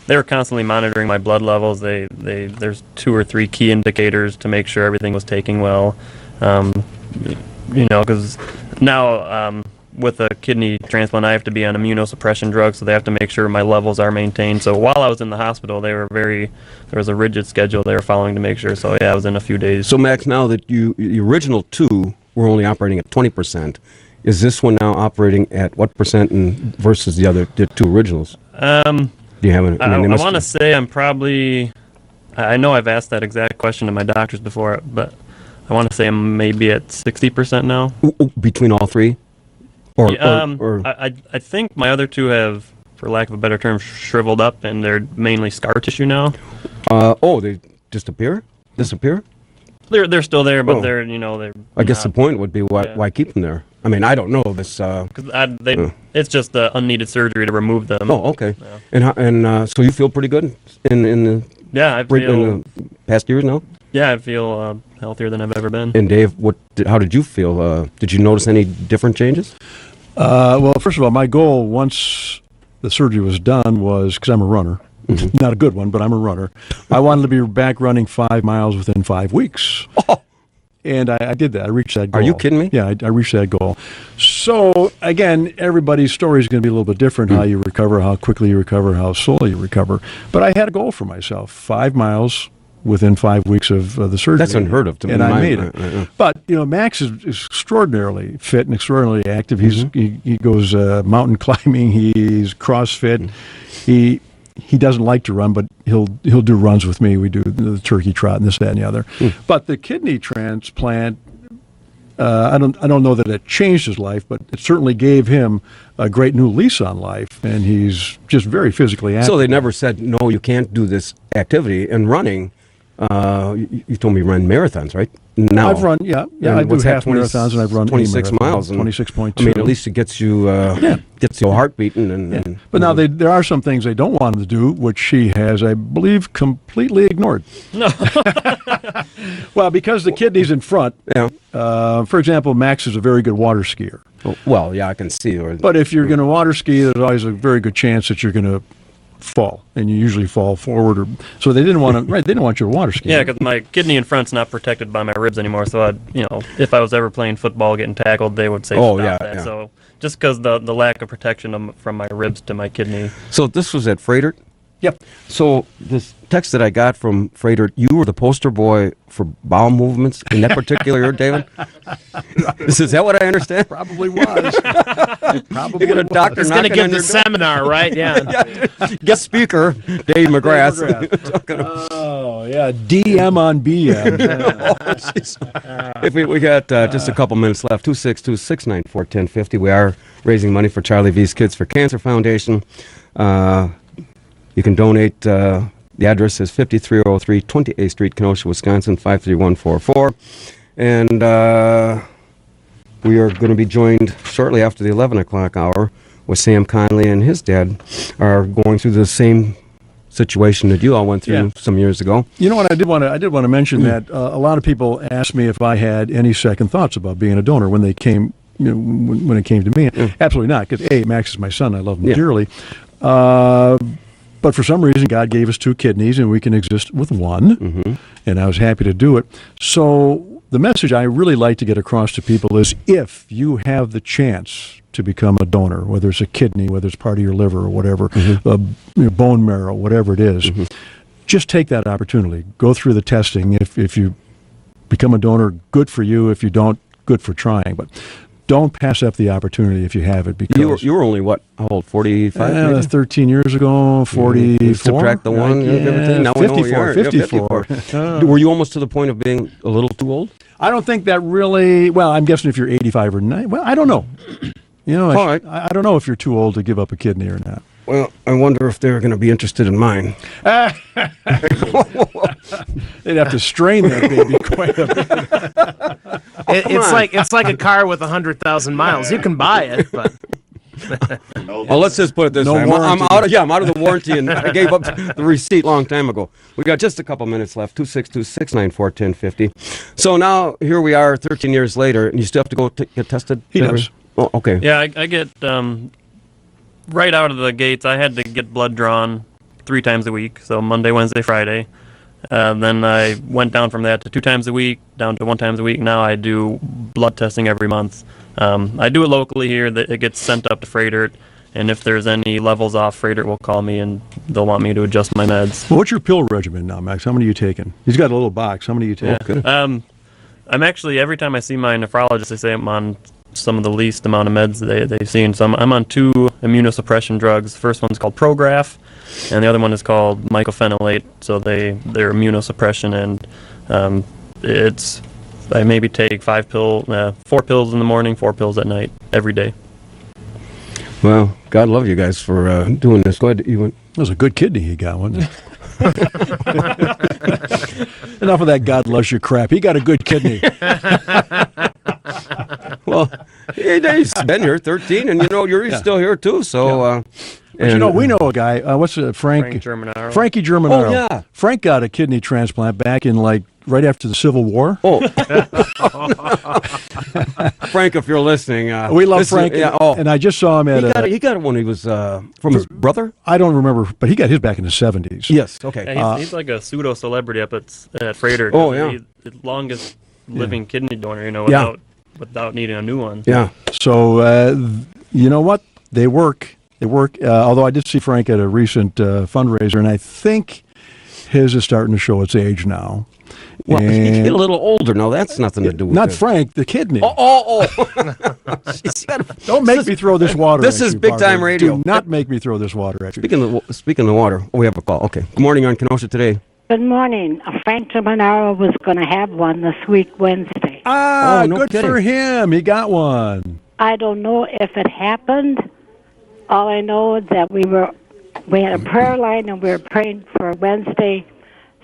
S2: they were constantly monitoring my blood levels. There's 2 or 3 key indicators to make sure everything was taking well. Because now with a kidney transplant, I have to be on immunosuppression drugs, so they have to make sure my levels are maintained. So while I was in the hospital, there was a rigid schedule they were following to make sure. So yeah, I was in a few days.
S1: So Max, now that the original 2 were only operating at 20%, is this one now operating at what percent versus the 2 originals? Do you have an?
S2: I want to say I'm probably. I know I've asked that exact question to my doctors before, but I want to say I'm maybe at 60% now.
S1: Between all 3? Or
S2: I think my other 2 have, for lack of a better term, shriveled up, and they're mainly scar tissue now.
S1: They disappear?
S2: They're still there, but they're
S1: I guess the point would be why keep them there? I mean, I don't know this.
S2: It's just unneeded surgery to remove them.
S1: Oh, okay. Yeah. So you feel pretty good in the
S2: I feel
S1: in the past years now?
S2: Yeah, I feel healthier than I've ever been.
S1: And Dave, how did you feel? Did you notice any different changes?
S4: Well, first of all, my goal once the surgery was done was, because I'm a runner, not a good one, but I'm a runner, I wanted to be back running 5 miles within 5 weeks.
S1: Oh.
S4: And I did that. I reached that goal.
S1: Are you kidding me?
S4: Yeah, I reached that goal. So, again, everybody's story is going to be a little bit different, how you recover, how quickly you recover, how slowly you recover. But I had a goal for myself, 5 miles within 5 weeks of the surgery.
S1: That's unheard of to me.
S4: And I made it. But, Max is extraordinarily fit and extraordinarily active. He goes mountain climbing. He's CrossFit. He doesn't like to run, but he'll do runs with me. We do the turkey trot and this, that, and the other. But the kidney transplant, I don't know that it changed his life, but it certainly gave him a great new lease on life, and he's just very physically active.
S1: So they never said, no, you can't do this activity. And running, you told me you run marathons, right? No.
S4: I've run, I do half marathons, and I've run
S1: 26 miles.
S4: 26.2.
S1: I mean, at least it gets you gets your heart beating. And
S4: but now there are some things they don't want him to do, which she has, I believe, completely ignored.
S2: No.
S4: Well, because the kidney's in front.
S1: Yeah.
S4: For example, Max is a very good water skier.
S1: Well, yeah, I can see.
S4: But if you're going to water ski, there's always a very good chance that you're going to fall, and you usually fall forward. So they didn't want to. Right? They didn't want you to water ski.
S2: Yeah, because my kidney in front's not protected by my ribs anymore. So if I was ever playing football, getting tackled, they would say stop that. Yeah. So just because the lack of protection from my ribs to my kidney.
S1: So this was at Freighter?
S4: Yep.
S1: So this text that I got from Freighter, you were the poster boy for bowel movements in that particular year, David? Is that what I understand?
S4: Probably was.
S1: You got a doctor
S3: He's going to
S1: knocking
S3: give
S1: on
S3: the
S1: your
S3: seminar, right? Yeah.
S1: guest speaker, Dave McGrath.
S4: Oh, yeah. DM on BM.
S1: If we got just a couple minutes left, 262-694-1050. We are raising money for Charlie V's Kids for Cancer Foundation. You can donate. The address is 5303 28th Street, Kenosha, Wisconsin, 53144. And we are going to be joined shortly after the 11 o'clock hour with Sam Conley and his dad are going through the same situation that you all went through some years ago.
S4: You know what? I did want to mention that a lot of people asked me if I had any second thoughts about being a donor when they came. When it came to me, absolutely not. Because Max is my son. I love him dearly. But for some reason, God gave us 2 kidneys, and we can exist with one, and I was happy to do it. So the message I really like to get across to people is if you have the chance to become a donor, whether it's a kidney, whether it's part of your liver or whatever, bone marrow, whatever it is, just take that opportunity. Go through the testing. If you become a donor, good for you. If you don't, good for trying. But don't pass up the opportunity if you have it. Because
S1: you were only, what, how old, 45?
S4: 13 years ago, 44.
S1: Subtract the one, everything. Now
S4: 54. 54.
S1: 54. Were you almost to the point of being a little too old?
S4: I don't think that really, well, I'm guessing if you're 85 or 90, well, I don't know. I don't know if you're too old to give up a kidney or not.
S1: Well, I wonder if they're going to be interested in mine.
S4: They'd have to strain that baby quite a bit.
S3: It's like a car with 100,000 miles. You can buy it, but
S1: well, let's just put it this way. I'm out of the warranty, and I gave up the receipt a long time ago. We got just a couple minutes left. 262-694-1050. So now here we are, 13 years later, and you still have to go get tested.
S4: He does.
S1: Oh, okay.
S2: Yeah, I get right out of the gates. I had to get blood drawn 3 times a week, so Monday, Wednesday, Friday. Then I went down from that to 2 times a week, down to 1 time a week. Now I do blood testing every month. I do it locally here. It gets sent up to Freighter, and if there's any levels off, Freighter will call me, and they'll want me to adjust my meds.
S4: Well, what's your pill regimen now, Max? How many are you taking? He's got a little box. How many are you taking?
S2: Yeah. I'm actually, every time I see my nephrologist, they say I'm on some of the least amount of meds they've seen. So I'm on 2 immunosuppression drugs. The first one's called Prograf, and the other one is called mycophenolate. So they're immunosuppression, and I maybe take 4 pills in the morning, 4 pills at night, every day.
S1: Well, God love you guys for doing this. Go ahead. That
S4: was a good kidney he got, wasn't it? Enough of that God loves you crap. He got a good kidney.
S1: Well, he's been here 13, and you're still here too. So,
S4: but we know a guy. What's it?
S2: Frankie Germanaro.
S4: Frankie Germanaro.
S1: Oh yeah.
S4: Frank got a kidney transplant back in right after the Civil War.
S1: Oh. Frank, if you're listening,
S4: we love Frank. And I just saw him at.
S1: He got one. He was from his brother.
S4: I don't remember, but he got his back in the 70s.
S1: Yes. Okay.
S2: Yeah, he's like a pseudo celebrity up at Freighter.
S1: Oh yeah.
S2: The longest living kidney donor,
S1: Yeah.
S2: without needing a new one.
S1: Yeah.
S4: So, you know what? They work. They work. Although I did see Frank at a recent fundraiser, and I think his is starting to show its age now.
S1: Well, you
S4: And-
S1: get a little older now. That's nothing to do with
S4: Not
S1: it.
S4: Frank, the kidney.
S1: Oh.
S4: Don't make me throw this water
S1: This
S4: at
S1: is
S4: you,
S1: big-time
S4: Barbara.
S1: radio.
S4: Do not make me throw this water at you.
S1: Speaking of water, we have a call. Okay. Good morning on Kenosha today.
S9: Good morning. Frank Germanaro was going to have one this week, Wednesday.
S4: Ah,
S1: Oh, no
S4: good
S1: kidding.
S4: for him. He got one.
S9: I don't know if it happened. All I know is that we had a prayer line and we were praying for Wednesday.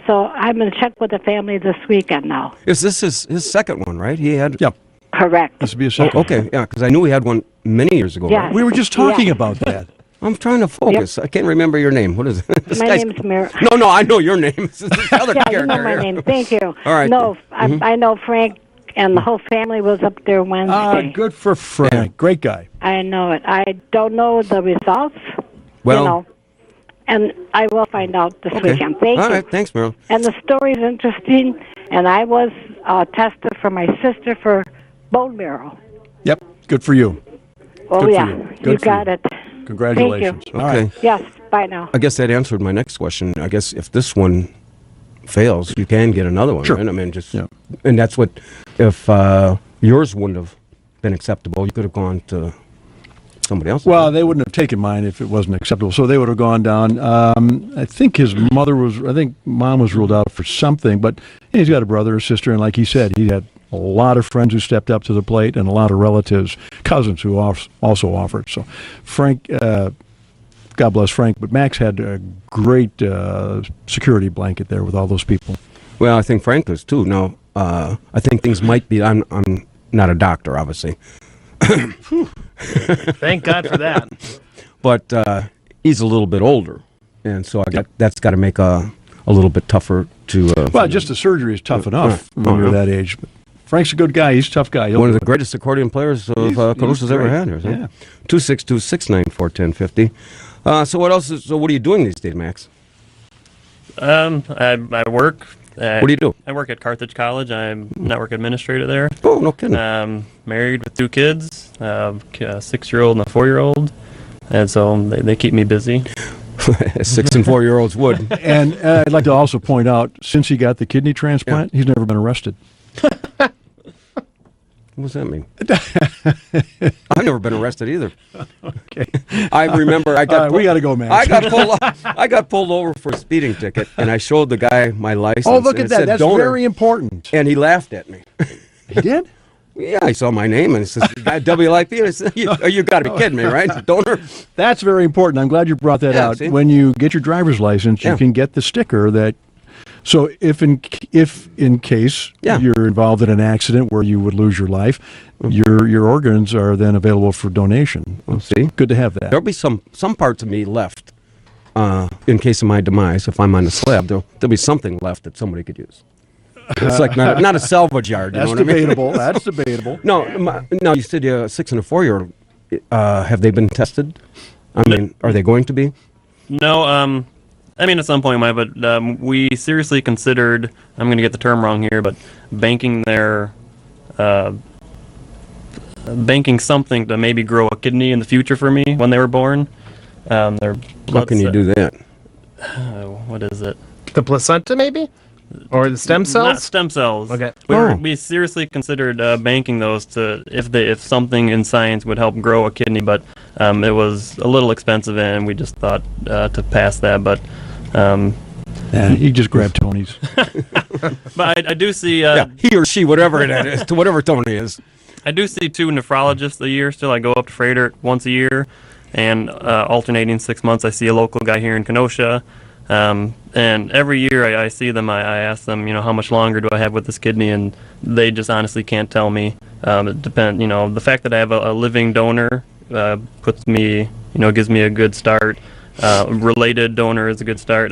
S9: So I'm going to check with the family this weekend now.
S1: Is this his second one, right? He had.
S4: Yep.
S9: Correct.
S4: This would be a second.
S1: Okay. Yeah, because I knew he had one many years ago.
S9: Yeah.
S1: Right?
S4: We were just talking
S9: Yeah.
S4: about that.
S1: I'm trying to focus. I can't remember your name. What is it? This
S9: My
S1: guy's-
S9: name's Mary.
S1: No, I know your name. This is the other
S9: Yeah,
S1: character
S9: you know my
S1: here.
S9: name. Thank you.
S1: All right.
S9: No, I know Frank and the whole family was up there Wednesday.
S4: Ah, good for Frank.
S1: Yeah.
S4: Great guy.
S9: I know it. I don't know the results.
S1: Well-
S9: and I will find out this
S1: Okay.
S9: weekend. Thank
S1: All
S9: you.
S1: right. Thanks, Meryl.
S9: And the story is interesting. And I was tested for my sister for bone marrow.
S4: Yep. Good for you.
S9: Oh,
S4: Good for
S9: yeah.
S4: you.
S9: You
S4: Good for
S9: got
S4: you.
S9: it.
S4: Congratulations.
S9: Thank you.
S4: All right.
S1: Okay.
S9: Yes. Bye now.
S1: I guess that answered my next question. I guess if this one fails, you can get another one.
S4: Sure.
S1: Right? I mean, just
S4: Yeah.
S1: and that's what if yours wouldn't have been acceptable, you could have gone to somebody else.
S4: Well, they wouldn't have taken mine if it wasn't acceptable. So they would have gone down. I think mom was ruled out for something, but he's got a brother or sister, and like he said, he had a lot of friends who stepped up to the plate and a lot of relatives, cousins who also offered. So Frank, God bless Frank, but Max had a great security blanket there with all those people.
S1: Well, I think Frank does too. Now, I think things might be. I'm not a doctor, obviously,
S3: Thank God for that.
S1: but he's a little bit older, and so that's got to make a little bit tougher to.
S4: Well, just the surgery is tough enough
S1: yeah.
S4: when you're that age. But Frank's a good guy. He's a tough guy. He'll
S1: one of
S4: do
S1: the
S4: it.
S1: greatest accordion players of
S4: He's
S1: Kenosha's ever
S4: great.
S1: had. Here, so.
S4: Yeah.
S1: 262-694-1050. So what else? So what are you doing these days, Max?
S2: I work.
S1: What do you do?
S2: I work at Carthage College. I'm network administrator there.
S1: Oh, no kidding.
S2: Married with 2 kids, a 6-year-old and a 4-year-old, and so they keep me busy.
S1: 6 and 4-year-olds would.
S4: And I'd like to also point out, since he got the kidney transplant, he's never been arrested.
S1: What does that mean? I've never been arrested either.
S4: Okay.
S1: I remember I got.
S4: We got to go, man.
S1: I got pulled over for a speeding ticket, and I showed the guy my license.
S4: Oh, look
S1: and
S4: at
S1: it
S4: that.
S1: said
S4: That's
S1: donor,
S4: very important.
S1: and he laughed at me.
S4: He did?
S1: Yeah, I saw my name, and it says WLIP. And I said, "You got to be kidding me, right? Donor."
S4: That's very important. I'm glad you brought that
S1: Yeah,
S4: out.
S1: see?
S4: When you get your driver's license,
S1: Yeah.
S4: you can get the sticker that. So if in case
S1: Yeah.
S4: you're involved in an accident where you would lose your life, your organs are then available for donation.
S1: Well, see,
S4: Good to have that.
S1: there'll be some parts of me left in case of my demise. If I'm on the slab, there'll be something left that somebody could use. It's like not a salvage yard. You
S4: That's
S1: know what I mean?
S4: debatable. That's debatable.
S1: No, you said 6 and a 4-year-old. Have they been tested? I mean, are they going to be?
S2: No, I mean, at some point, we might, but we seriously considered, I'm going to get the term wrong here, but banking something to maybe grow a kidney in the future for me when they were born. Their
S1: How can you do that?
S2: what is it?
S3: The placenta, maybe? Or the stem cells?
S2: Not stem cells.
S3: Okay.
S2: We seriously considered banking those to if something in science would help grow a kidney, but it was a little expensive, and we just thought to pass that. But
S4: You just grab Tony's.
S2: but I do see
S1: he or she, whatever it is, to whatever Tony is.
S2: I do see 2 nephrologists a year still. I go up to Freighter once a year, and alternating 6 months, I see a local guy here in Kenosha. And every year I see them, I ask them, how much longer do I have with this kidney, and they just honestly can't tell me. It depends, the fact that I have a living donor puts me, gives me a good start. Related donor is a good start.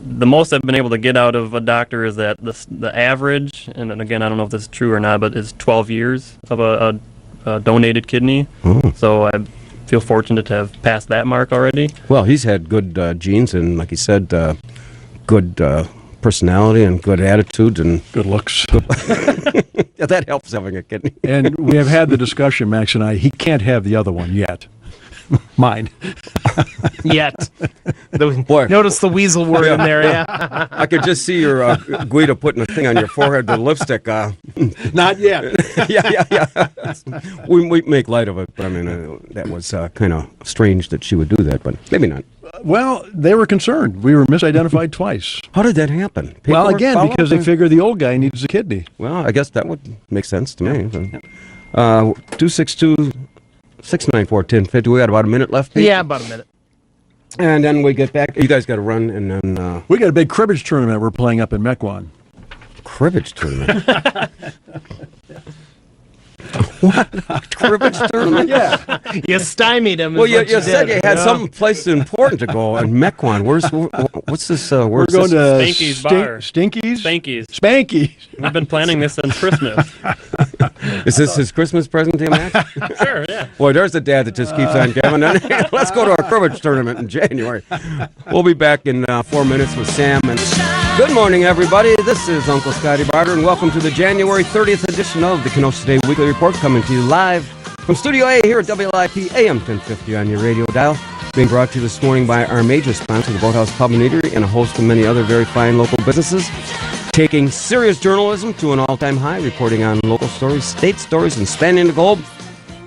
S2: The most I've been able to get out of a doctor is that the average, and then again, I don't know if this is true or not, but is 12 years of a donated kidney. So I feel fortunate to have passed that mark already.
S1: Well, he's had good genes and, like he said, good personality and good attitude and
S4: Good looks.
S1: yeah, that helps having a kidney.
S4: And we have had the discussion, Max and I. He can't have the other one yet. Mine.
S3: Yet.
S1: Boy.
S3: Notice the weasel word in there. Yeah.
S1: I could just see your Guido putting a thing on your forehead with lipstick.
S4: Not yet.
S1: yeah. We make light of it, but I mean, that was kind of strange that she would do that, but maybe not.
S4: Well, they were concerned. We were misidentified twice.
S1: How did that happen?
S4: Well,
S1: Paperwork
S4: again,
S1: follow-up?
S4: because they figure the old guy needs a kidney.
S1: Well, I guess that would make sense to me. 262-694-1050. We got about a minute left, Pete?
S3: Yeah, about a minute.
S1: And then we get back. You guys got to run, and then...
S4: We got a big cribbage tournament we're playing up in Mequon.
S1: cribbage tournament? What? Cribbage tournament?
S4: Yeah.
S3: You stymied him.
S1: Well, you said you had some place important to go in Mequon. What's this?
S4: We're
S1: Where's
S4: going
S1: this?
S4: to
S2: Spanky's bar.
S4: Stinkies?
S2: Spanky's.
S4: Spanky's.
S2: We've been planning this since Christmas.
S1: Is this his Christmas present to you, Max?
S2: Sure, yeah.
S1: Boy, there's a dad that just keeps on giving. Let's go to our cribbage tournament in January. We'll be back in 4 minutes with Sam. And good morning, everybody. This is Uncle Scotty Barter, and welcome to the January 30th edition of the Kenosha Today Weekly Report, coming to you live from Studio A here at WLIP AM 1050 on your radio dial. Being brought to you this morning by our major sponsor, the Boathouse Pub and Eatery, and a host of many other very fine local businesses. Taking serious journalism to an all-time high, reporting on local stories, state stories, and spanning the globe.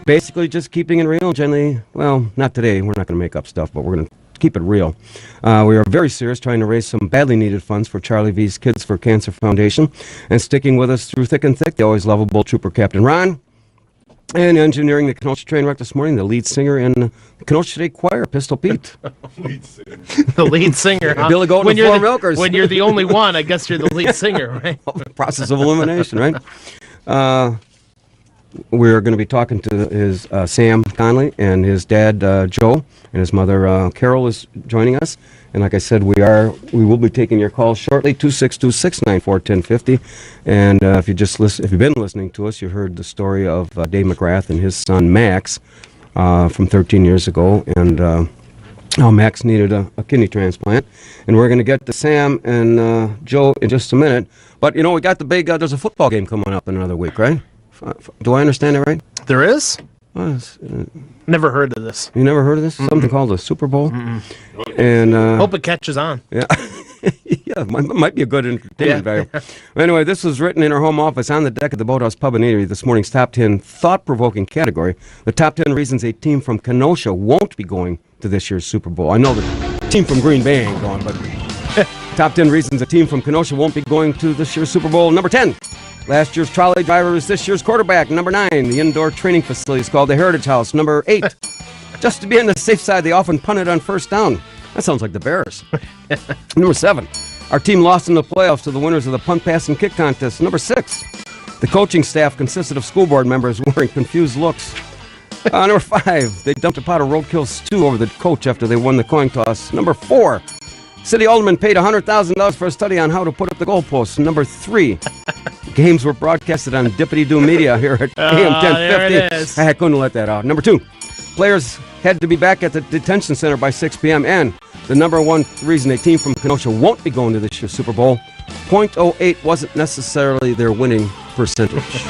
S1: Basically just keeping it real. Generally, well, not today. We're not going to make up stuff, but we're going to keep it real. We are very serious, trying to raise some badly needed funds for Charlie V's Kids for Cancer Foundation. And sticking with us through thick and thick, the always lovable Trooper Captain Ron. And engineering the Kenosha train wreck this morning, the lead singer in the Kenosha Today Choir, Pistol Pete.
S3: The lead singer. Huh?
S1: Billy Goat and the Four Milkers.
S3: When you're the only one, I guess you're the lead singer, right?
S1: Process of elimination, right? We're going to be talking to his Sam Conley and his dad Joe, and his mother Carol is joining us. And like I said, we will be taking your calls shortly. 262-694-1050. And if you've been listening to us, you heard the story of Dave McGrath and his son Max from 13 years ago, and how Max needed a kidney transplant. And we're going to get to Sam and Joe in just a minute. But we got the big. There's a football game coming up in another week, right? Do I understand that right?
S3: There is?
S1: Well,
S3: Never heard of this.
S1: you never heard of this? Something called the Super Bowl? And
S3: Hope it catches on.
S1: yeah, yeah, might be a good entertainment value. Anyway, this was written in our home office on the deck of the Boathouse Pub and Eatery. This morning's top 10 thought-provoking category. The top 10 reasons a team from Kenosha won't be going to this year's Super Bowl. I know the team from Green Bay ain't going, but top 10 reasons a team from Kenosha won't be going to this year's Super Bowl. Number 10. Last year's trolley driver is this year's quarterback. Number 9, the indoor training facility is called the Heritage House. Number 8, just to be on the safe side, they often punt it on first down. That sounds like the Bears. Number 7, our team lost in the playoffs to the winners of the punt, pass, and kick contest. Number 6, the coaching staff consisted of school board members wearing confused looks. Number 5, they dumped a pot of roadkill stew over the coach after they won the coin toss. Number 4, City Alderman paid $100,000 for a study on how to put up the goalposts. Number 3, games were broadcasted on Dippity-Doo Media here at AM 1050.
S3: There it is.
S1: I couldn't let that out. Number 2, players had to be back at the detention center by 6 p.m. And the number 1 reason a team from Kenosha won't be going to this year's Super Bowl, .08 wasn't necessarily their winning percentage.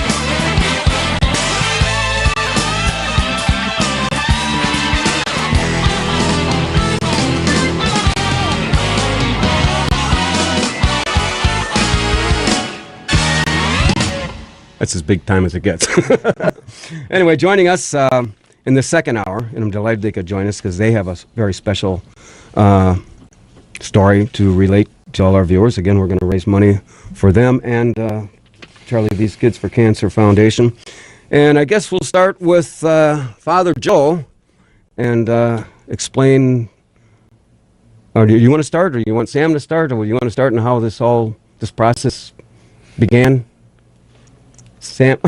S1: That's as big time as it gets. Anyway, joining us in the second hour, and I'm delighted they could join us because they have a very special story to relate to all our viewers. Again, we're going to raise money for them and Charlie V's Kids for Cancer Foundation. And I guess we'll start with Father Joe and explain. Or do you want to start, or you want Sam to start, or you want to start and how this process began? Sam.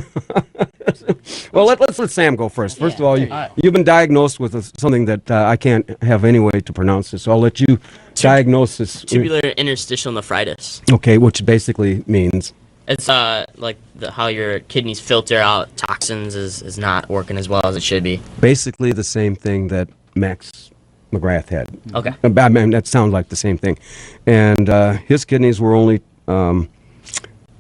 S1: Well, let's let Sam go first. First of all, you've been diagnosed with something that I can't have any way to pronounce this, so I'll let you diagnose this.
S10: Tubular interstitial nephritis.
S1: Okay, which basically means?
S10: It's like how your kidneys filter out toxins is not working as well as it should be.
S1: Basically the same thing that Max McGrath had.
S10: Okay.
S1: I mean, that sounds like the same thing. And his kidneys were only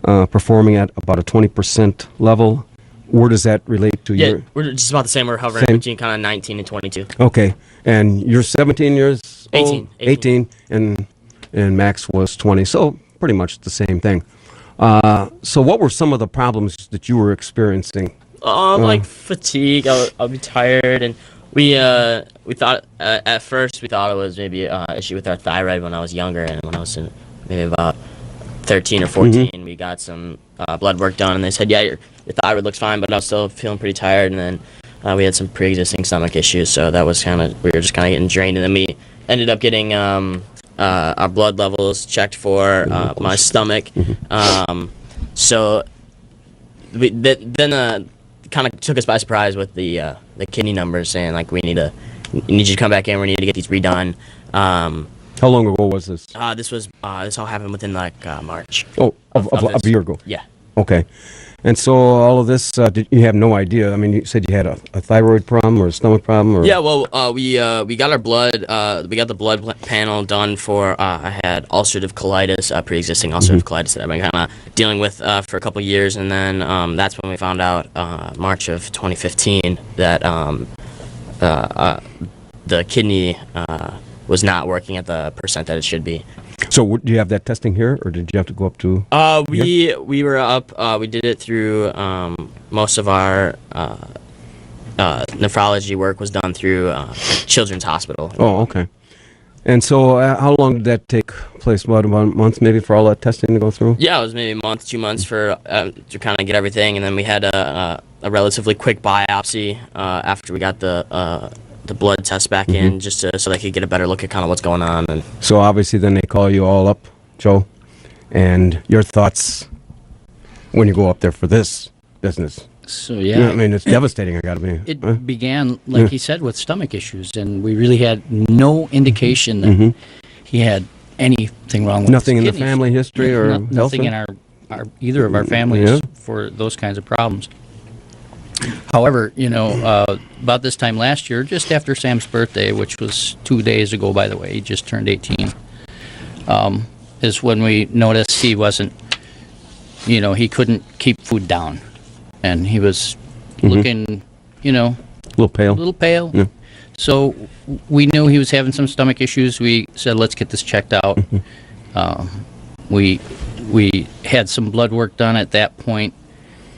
S1: performing at about a 20% level. Where does that relate to
S10: Yeah,
S1: your...
S10: we're just about the same. We're hovering
S1: Same?
S10: between kind of 19 and 22.
S1: Okay. And you're 17 years
S10: 18,
S1: old? 18. And Max was 20. So pretty much the same thing. So what were some of the problems that you were experiencing?
S10: Like fatigue. I'll be tired, and we thought at first we thought it was maybe an issue with our thyroid when I was younger, and when I was maybe about 13 or 14, we got some blood work done, and they said, yeah, your thyroid looks fine, but I was still feeling pretty tired, and then we had some pre-existing stomach issues, so that was we were just kind of getting drained, and then we ended up getting our blood levels checked for my stomach. So then kind of took us by surprise with the kidney numbers, saying like we need you to come back in. We need to get these redone.
S1: How long ago was this?
S10: This all happened within like March.
S1: Oh, of a year ago.
S10: Yeah.
S1: Okay. And so all of this, you have no idea. I mean, you said you had a thyroid problem or a stomach problem, or...
S10: Yeah, well, we got our blood. We got the blood panel done for. I had ulcerative colitis, pre-existing ulcerative colitis that I've been kind of dealing with for a couple of years, and then that's when we found out March of 2015 that the kidney was not working at the percent that it should be.
S1: So do you have that testing here, or did you have to go up to...
S10: We were up. We did it through most of our nephrology work was done through Children's Hospital.
S1: Oh, okay. And so how long did that take place? What, about a month maybe for all that testing to go through?
S10: Yeah, it was maybe a month, 2 months for to kind of get everything, and then we had a relatively quick biopsy after we got the blood test back in, just so they could get a better look at kind of what's going on. And
S1: so obviously then they call you all up, Joe, and your thoughts when you go up there for this business.
S11: So yeah,
S1: I mean, it's devastating. I got to be.
S11: It began, like he said, with stomach issues, and we really had no indication that he had anything wrong with
S1: nothing
S11: his
S1: in the
S11: kidneys.
S1: family history or
S11: nothing in our either of our families for those kinds of problems. However, about this time last year, just after Sam's birthday, which was 2 days ago, by the way, he just turned 18, is when we noticed he wasn't, he couldn't keep food down. And he was looking, a
S1: little pale. Yeah.
S11: So we knew he was having some stomach issues. We said, let's get this checked out. We had some blood work done at that point,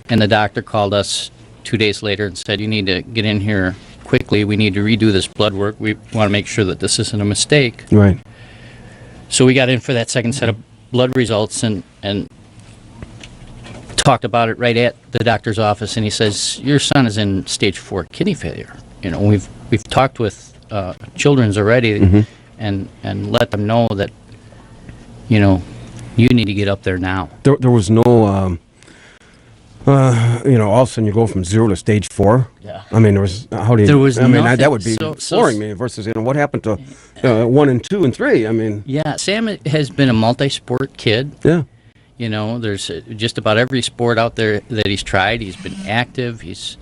S11: and the doctor called us 2 days later and said, you need to get in here quickly. We need to redo this blood work. We want to make sure that this isn't a mistake.
S1: Right.
S11: So we got in for that second set of blood results and talked about it right at the doctor's office, and he says, your son is in stage 4 kidney failure. We've talked with Children's already and let them know that, you need to get up there now.
S1: There was no... all of a sudden you go from 0 to stage 4.
S10: Yeah.
S1: I mean, there was
S11: nothing.
S1: That would be flooring me versus, what happened to 1 and 2 and 3? I mean.
S11: Yeah, Sam has been a multi-sport kid.
S1: Yeah.
S11: There's just about every sport out there that he's tried. He's been active. He's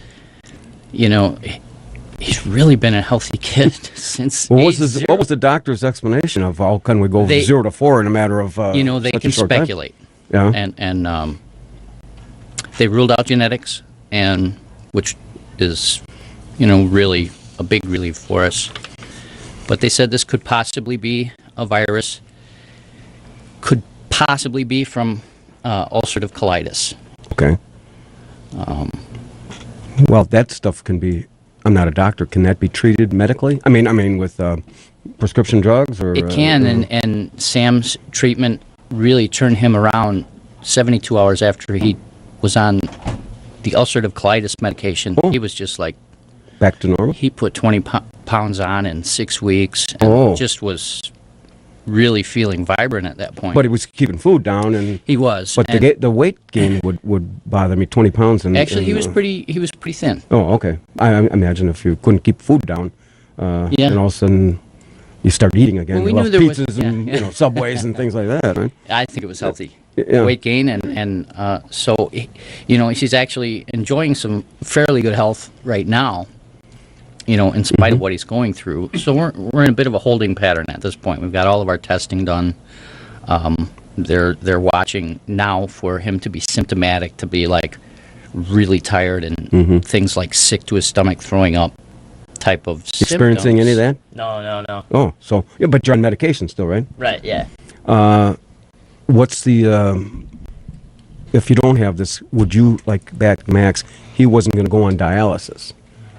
S11: really been a healthy kid since.
S1: What was the doctor's explanation of how can we go from 0 to 4 in a matter of
S11: they
S1: such
S11: can
S1: a short time?
S11: speculate.
S1: Yeah.
S11: And they ruled out genetics, and which is, really a big relief for us. But they said this could possibly be a virus, could possibly be from ulcerative colitis.
S1: Okay. Well, that stuff can be. I'm not a doctor. Can that be treated medically? I mean, with prescription drugs, or
S11: it can. And Sam's treatment really turned him around 72 hours after he was on the ulcerative colitis medication. He was just like
S1: back to normal.
S11: He put 20 pounds on in 6 weeks, and just was really feeling vibrant at that point.
S1: But he was keeping food down, and
S11: he was.
S1: But the weight gain would bother me. 20 pounds, and
S11: actually he was pretty thin.
S1: Oh, okay. I imagine if you couldn't keep food down, and all of a sudden you start eating again.
S11: Well, we
S1: you
S11: knew there
S1: pizzas
S11: was,
S1: and Subways and things like that. Right?
S11: I think it was healthy. Weight gain, and so he's actually enjoying some fairly good health right now. in spite of what he's going through. So we're in a bit of a holding pattern at this point. We've got all of our testing done. They're watching now for him to be symptomatic, to be like really tired and things like sick to his stomach, throwing up type of
S1: experiencing
S11: symptoms.
S1: any of that?
S10: No.
S1: Oh, so yeah, but you're on medication still, right?
S10: Right, yeah.
S1: What's the if you don't have this, would you, like back Max, he wasn't going to go on dialysis.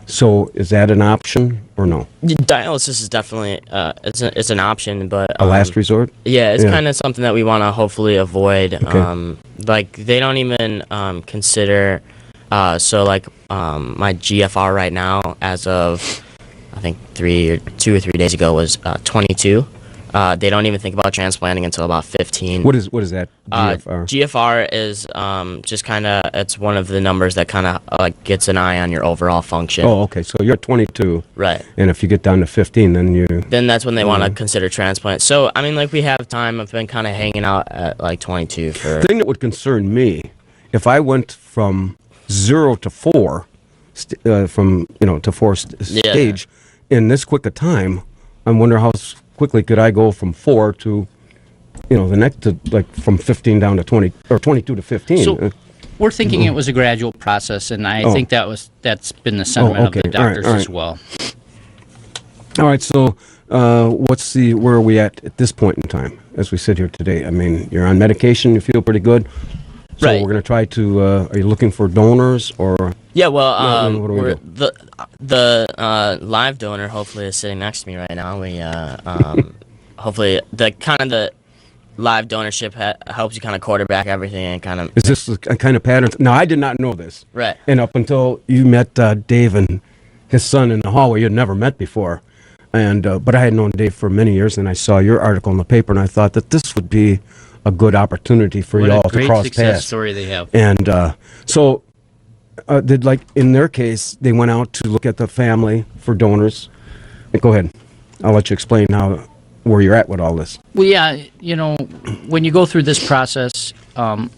S1: So is that an option or no?
S10: Dialysis is definitely it's an option, but
S1: A last resort?
S10: Yeah, it's kind of something that we want to hopefully avoid.
S1: Okay.
S10: Like they don't even consider. So like my GFR right now, as of I think 2 or 3 days ago, was 22. They don't even think about transplanting until about 15.
S1: What is that GFR?
S10: GFR is just kind of, it's one of the numbers that kind of like gets an eye on your overall function.
S1: Oh, okay. So you're at 22.
S10: Right.
S1: And if you get down to 15, then
S10: that's when they want to consider transplant. So I mean, like we have time. I've been kind of hanging out at like 22 for.
S1: The thing that would concern me, if I went from 0 to 4, from to 4 stage in this quick a time, I wonder how quickly could I go from 4 to, the next to like from 15 down to 20 or 22 to 15.
S11: So we're thinking it was a gradual process, and I think that's been the sentiment of the doctors as well.
S1: All right. So where are we at this point in time as we sit here today? I mean, you're on medication. You feel pretty good. So
S10: right.
S1: We're going to try to. Are you looking for donors or?
S10: Yeah. Well,
S1: what do we do?
S10: the live donor hopefully is sitting next to me right now. We hopefully the live donorship helps you kind of quarterback everything and kind of.
S1: Is this a kind of pattern? No, I did not know this.
S10: Right.
S1: And up until you met Dave and his son in the hallway, you had never met before. And but I had known Dave for many years, and I saw your article in the paper, and I thought that this would be a good opportunity for
S11: What
S1: y'all
S11: a great
S1: to cross
S11: success
S1: paths.
S11: story they have.
S1: And so, did in their case, they went out to look at the family for donors. Go ahead. I'll let you explain where you're at with all this.
S11: Well, yeah, when you go through this process,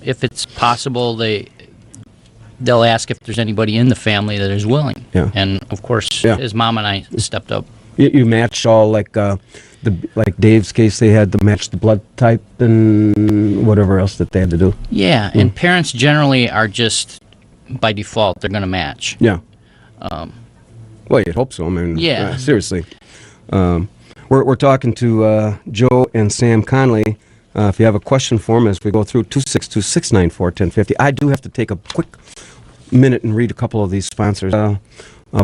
S11: if it's possible, they'll ask if there's anybody in the family that is willing.
S1: Yeah.
S11: And of course, his mom and I stepped up.
S1: You match all like Dave's case, they had to match the blood type and whatever else that they had to do.
S11: Yeah, and parents generally are just by default they're going to match.
S1: Yeah. Well, you'd hope so. I mean, seriously. We're talking to Joe and Sam Conley. If you have a question for them as we go through 262-694-1050. I do have to take a quick minute and read a couple of these sponsors. A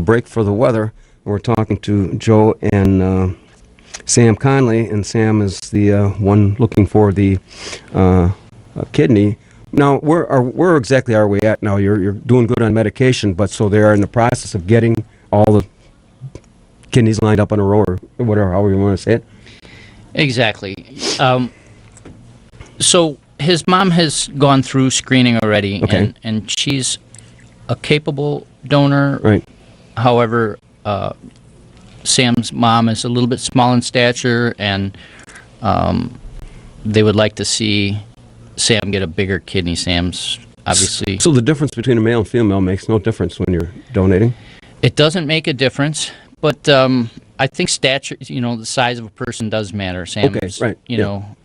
S1: break for the weather. We're talking to Joe and Sam Conley, and Sam is the one looking for the kidney. Now, where exactly are we at now? You're doing good on medication, but so they are in the process of getting all the kidneys lined up on a row, or whatever, however you want to say it.
S11: Exactly. So his mom has gone through screening already, and she's a capable donor.
S1: Right.
S11: However, Sam's mom is a little bit small in stature, and they would like to see Sam get a bigger kidney. Sam's obviously.
S1: So the difference between a male and female makes no difference when you're donating?
S11: It doesn't make a difference, but I think stature, the size of a person does matter. Sam's,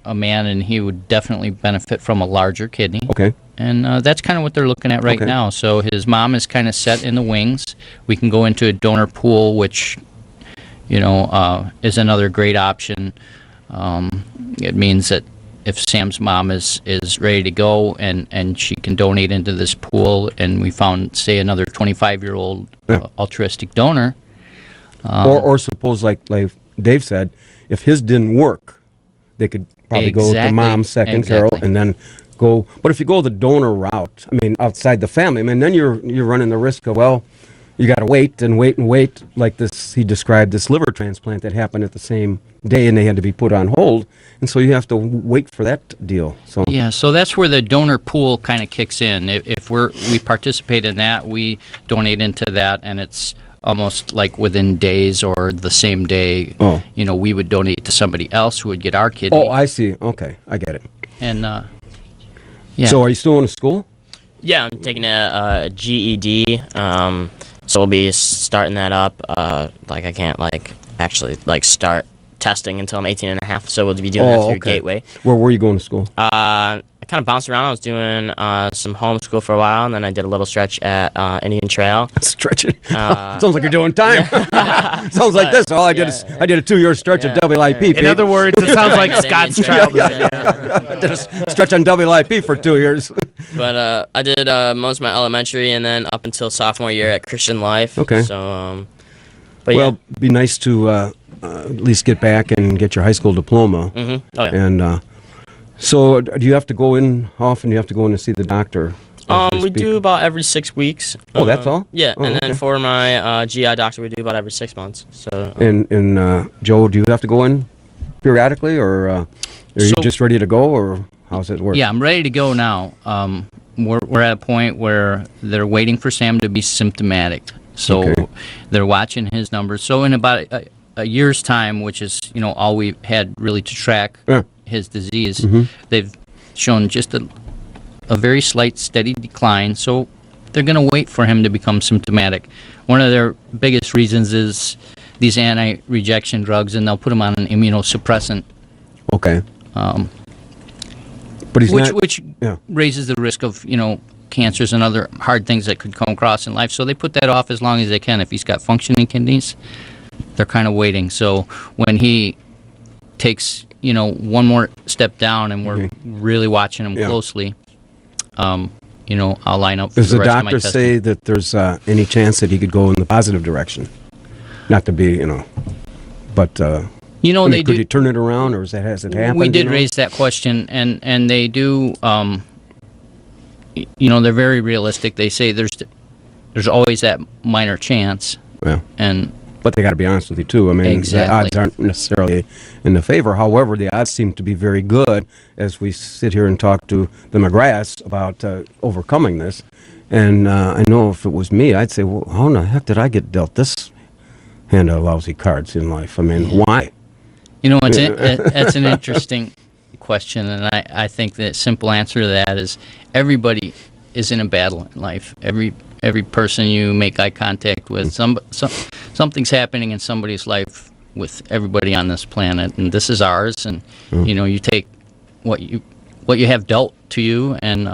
S11: a man, and he would definitely benefit from a larger kidney.
S1: Okay.
S11: And that's kind of what they're looking at right now. So his mom is kind of set in the wings. We can go into a donor pool, which, is another great option. It means that if Sam's mom is ready to go and she can donate into this pool, and we found, say, another 25-year-old altruistic donor.
S1: Or suppose, like Dave said, if his didn't work, they could probably go to mom's second, Carol, and then go. But if you go the donor route, I mean, outside the family, I mean, then you're running the risk of, you got to wait and wait and wait. Like this, he described this liver transplant that happened at the same day, and they had to be put on hold, and so you have to wait for that deal. So
S11: so that's where the donor pool kind of kicks in. If we participate in that, we donate into that, and it's almost like within days or the same day. We would donate to somebody else who would get our kidney.
S1: Oh, I see. Okay, I get it.
S11: And
S1: So are you still in school?
S10: Yeah, I'm taking a GED. So we'll be starting that up. I can't actually start testing until I'm 18 and a half. So we'll be doing that through Gateway.
S1: Where were you going to school?
S10: I kind of bounced around. I was doing some homeschool for a while, and then I did a little stretch at Indian Trail.
S1: Stretching? Sounds like you're doing time. Sounds like this. All I did is I did a 2-year stretch at WIP.
S3: In other words, it sounds like Scott's childhood.
S1: I did a stretch on WIP for 2 years.
S10: But I did most of my elementary and then up until sophomore year at Christian Life.
S1: Okay.
S10: So,
S1: it'd be nice to at least get back and get your high school diploma.
S10: Mm-hmm. Oh, yeah.
S1: And so, do you have to go in? How often do you have to go in to see the doctor?
S10: We do about every 6 weeks.
S1: Oh, that's all?
S10: Yeah,
S1: Oh,
S10: and
S1: okay.
S10: then for my GI doctor, we do about every 6 months. So.
S1: And Joe, do you have to go in periodically, or are you just ready to go, or how's it work?
S11: Yeah, I'm ready to go now. We're at a point where they're waiting for Sam to be symptomatic, so they're watching his numbers. So in about a year's time, which is all we've had really to track his disease, they've shown just a very slight, steady decline. So they're going to wait for him to become symptomatic. One of their biggest reasons is these anti-rejection drugs, and they'll put him on an immunosuppressant.
S1: Okay. But he's
S11: which raises the risk of cancers and other hard things that could come across in life. So they put that off as long as they can. If he's got functioning kidneys, they're kind of waiting. So when he takes one more step down, and we're really watching him closely, I'll line up for
S1: Does
S11: the
S1: the
S11: rest of my
S1: doctor
S11: testing.
S1: say that there's any chance that he could go in the positive direction? Not to be, but
S11: they
S1: could you turn it around, or has it happened?
S11: We did raise that question, and they do. They're very realistic. They say there's always that minor chance.
S1: Yeah. But they got to be honest with you too. I mean, the odds aren't necessarily in the favor. However, the odds seem to be very good as we sit here and talk to the McGraths about overcoming this. And I know if it was me, I'd say, well, how in the heck did I get dealt this hand of lousy cards in life? I mean, why?
S11: That's an interesting question, and I think the simple answer to that is everybody is in a battle in life. Every person you make eye contact with, something's happening in somebody's life with everybody on this planet, and this is ours. And you take what you have dealt to you, and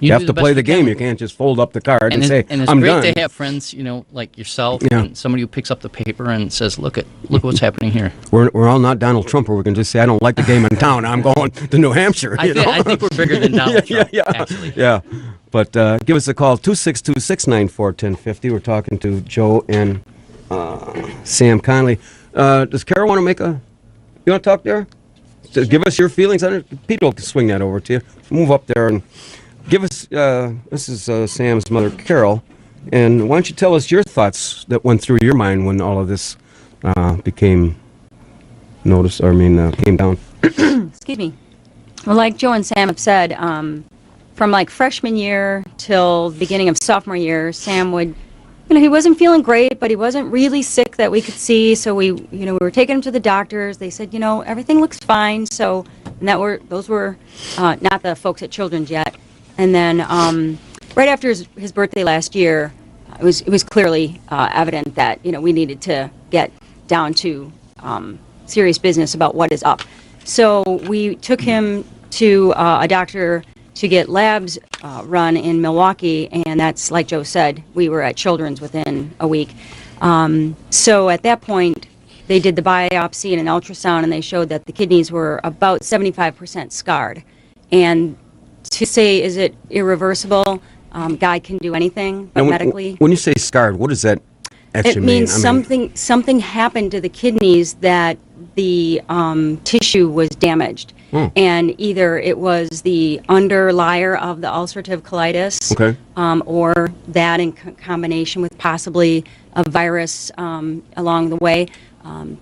S1: you have to play the game. You can't just fold up the card and say,
S11: and it's
S1: "I'm
S11: great
S1: done."
S11: to have friends, like yourself, and somebody who picks up the paper and says, "Look what's happening here."
S1: We're all not Donald Trump, or we can just say, "I don't like the game in town. I'm going to New Hampshire."
S11: I think we're bigger than Donald Trump, actually.
S1: Yeah. But give us a call, 262-694-1050. We're talking to Joe and Sam Conley. Does Carol want to make a... You want to talk there? So give us your feelings on it. Pete will swing that over to you. Move up there and give us... this is Sam's mother, Carol. And why don't you tell us your thoughts that went through your mind when all of this became noticed, came down?
S12: Excuse me. Well, like Joe and Sam have said... from like freshman year till the beginning of sophomore year, Sam would, he wasn't feeling great, but he wasn't really sick that we could see. So we were taking him to the doctors. They said, everything looks fine. So, and those were not the folks at Children's yet. And then right after his birthday last year, it was clearly evident that we needed to get down to serious business about what is up. So we took him to a doctor to get labs run in Milwaukee, and that's, like Joe said, we were at Children's within a week. So at that point, they did the biopsy and an ultrasound, and they showed that the kidneys were about 75% scarred. And to say, is it irreversible? God can do anything, but medically...
S1: When you say scarred, what does that actually mean?
S12: It means something happened to the kidneys that the tissue was damaged. And either it was the underlier of the ulcerative colitis, or that in combination with possibly a virus along the way.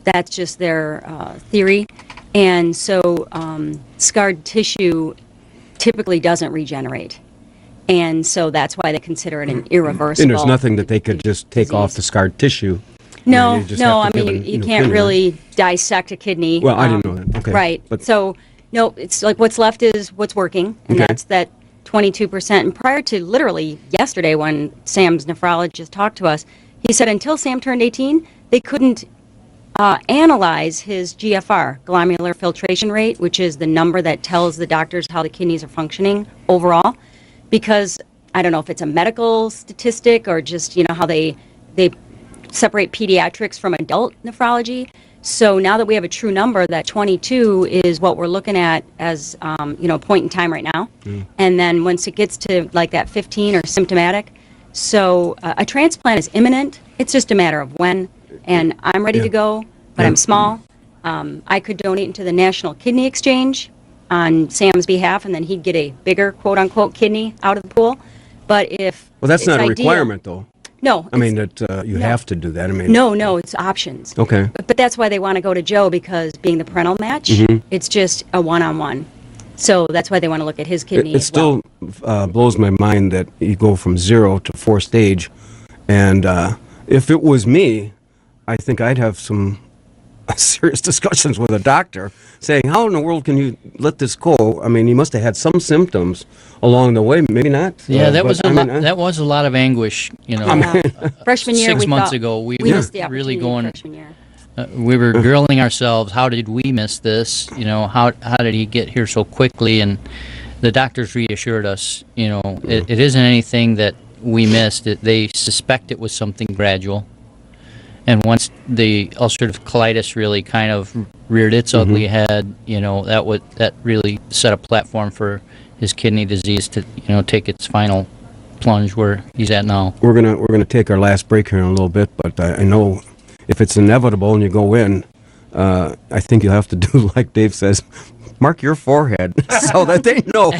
S12: That's just their theory. And so scarred tissue typically doesn't regenerate. And so that's why they consider it an irreversible.
S1: And there's nothing that they could just take off the scarred tissue.
S12: No, you can't really dissect a kidney.
S1: Well, I didn't know that. Okay.
S12: Right.
S1: But
S12: so, no, it's like what's left is what's working, and that's that 22%. And prior to literally yesterday when Sam's nephrologist talked to us, He said until Sam turned 18, they couldn't analyze his GFR, glomerular filtration rate, which is the number that tells the doctors how the kidneys are functioning overall, because I don't know if it's a medical statistic or just, how they separate pediatrics from adult nephrology. So now that we have a true number, that 22 is what we're looking at as, point in time right now. And then once it gets to like that 15 or symptomatic, so a transplant is imminent. It's just a matter of when. And I'm ready to go, but I'm small. I could donate into the National Kidney Exchange on Sam's behalf, and then he'd get a bigger, quote-unquote, kidney out of the pool. But if
S1: Well, that's not a
S12: ideal-
S1: requirement, though.
S12: No.
S1: I mean, that you have to do that. I mean,
S12: No, it's options.
S1: Okay.
S12: But that's why they want to go to Joe, because being the parental match, it's just a one-on-one. So that's why they want to look at his kidney.
S1: It
S12: as well.
S1: still blows my mind that you go from 0 to 4 stage. And if it was me, I think I'd have some serious discussions with a doctor saying, how in the world can you let this go? I mean, he must have had some symptoms along the way, maybe not.
S11: Yeah, that was that was a lot of anguish,
S12: Freshman year,
S11: 6
S12: we
S11: months
S12: thought
S11: ago, we
S12: missed the
S11: were really
S12: opportunity
S11: going.
S12: freshman year.
S11: We were grilling ourselves. How did we miss this? How did he get here so quickly? And the doctors reassured us. It isn't anything that we missed. They suspect it was something gradual. And once the ulcerative colitis really kind of reared its ugly head, that really set a platform for his kidney disease to take its final plunge where he's at now.
S1: We're gonna take our last break here in a little bit, but I know if it's inevitable and you go in, I think you'll have to do like Dave says, mark your forehead so that they know.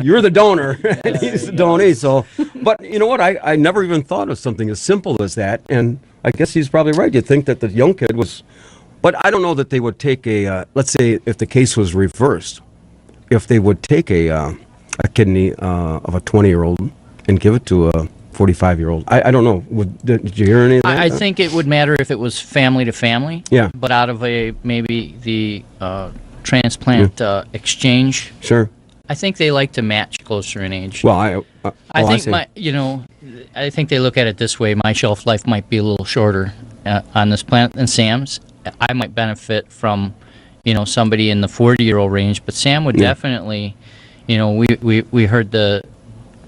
S1: You're the donor, and he's the donee. So, but you know what? I never even thought of something as simple as that. And I guess he's probably right. You'd think that the young kid was, but I don't know that they would take a. Let's say if the case was reversed, if they would take a kidney of a 20-year-old and give it to a 45-year-old. I don't know. Did you hear any of that?
S11: I think it would matter if it was family to family.
S1: Yeah.
S11: But out of maybe the transplant exchange.
S1: Sure.
S11: I think they like to match closer in age.
S1: Well,
S11: I think I think they look at it this way. My shelf life might be a little shorter on this plant than Sam's. I might benefit from, somebody in the 40-year-old range, but Sam would definitely, we heard the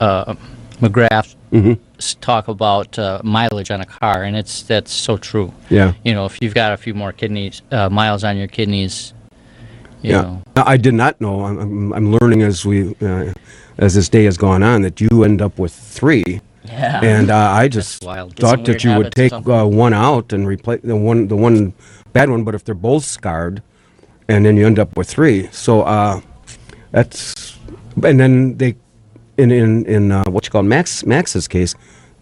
S11: McGrath talk about mileage on a car, and that's so true.
S1: Yeah.
S11: If you've got a few more miles on your kidneys. You know.
S1: I did not know. I'm learning as this day has gone on that you end up with 3.
S10: Yeah.
S1: And I just thought that you would take one out and replace the one bad one. But if they're both scarred, and then you end up with 3, so that's and then they in what you call Max's case.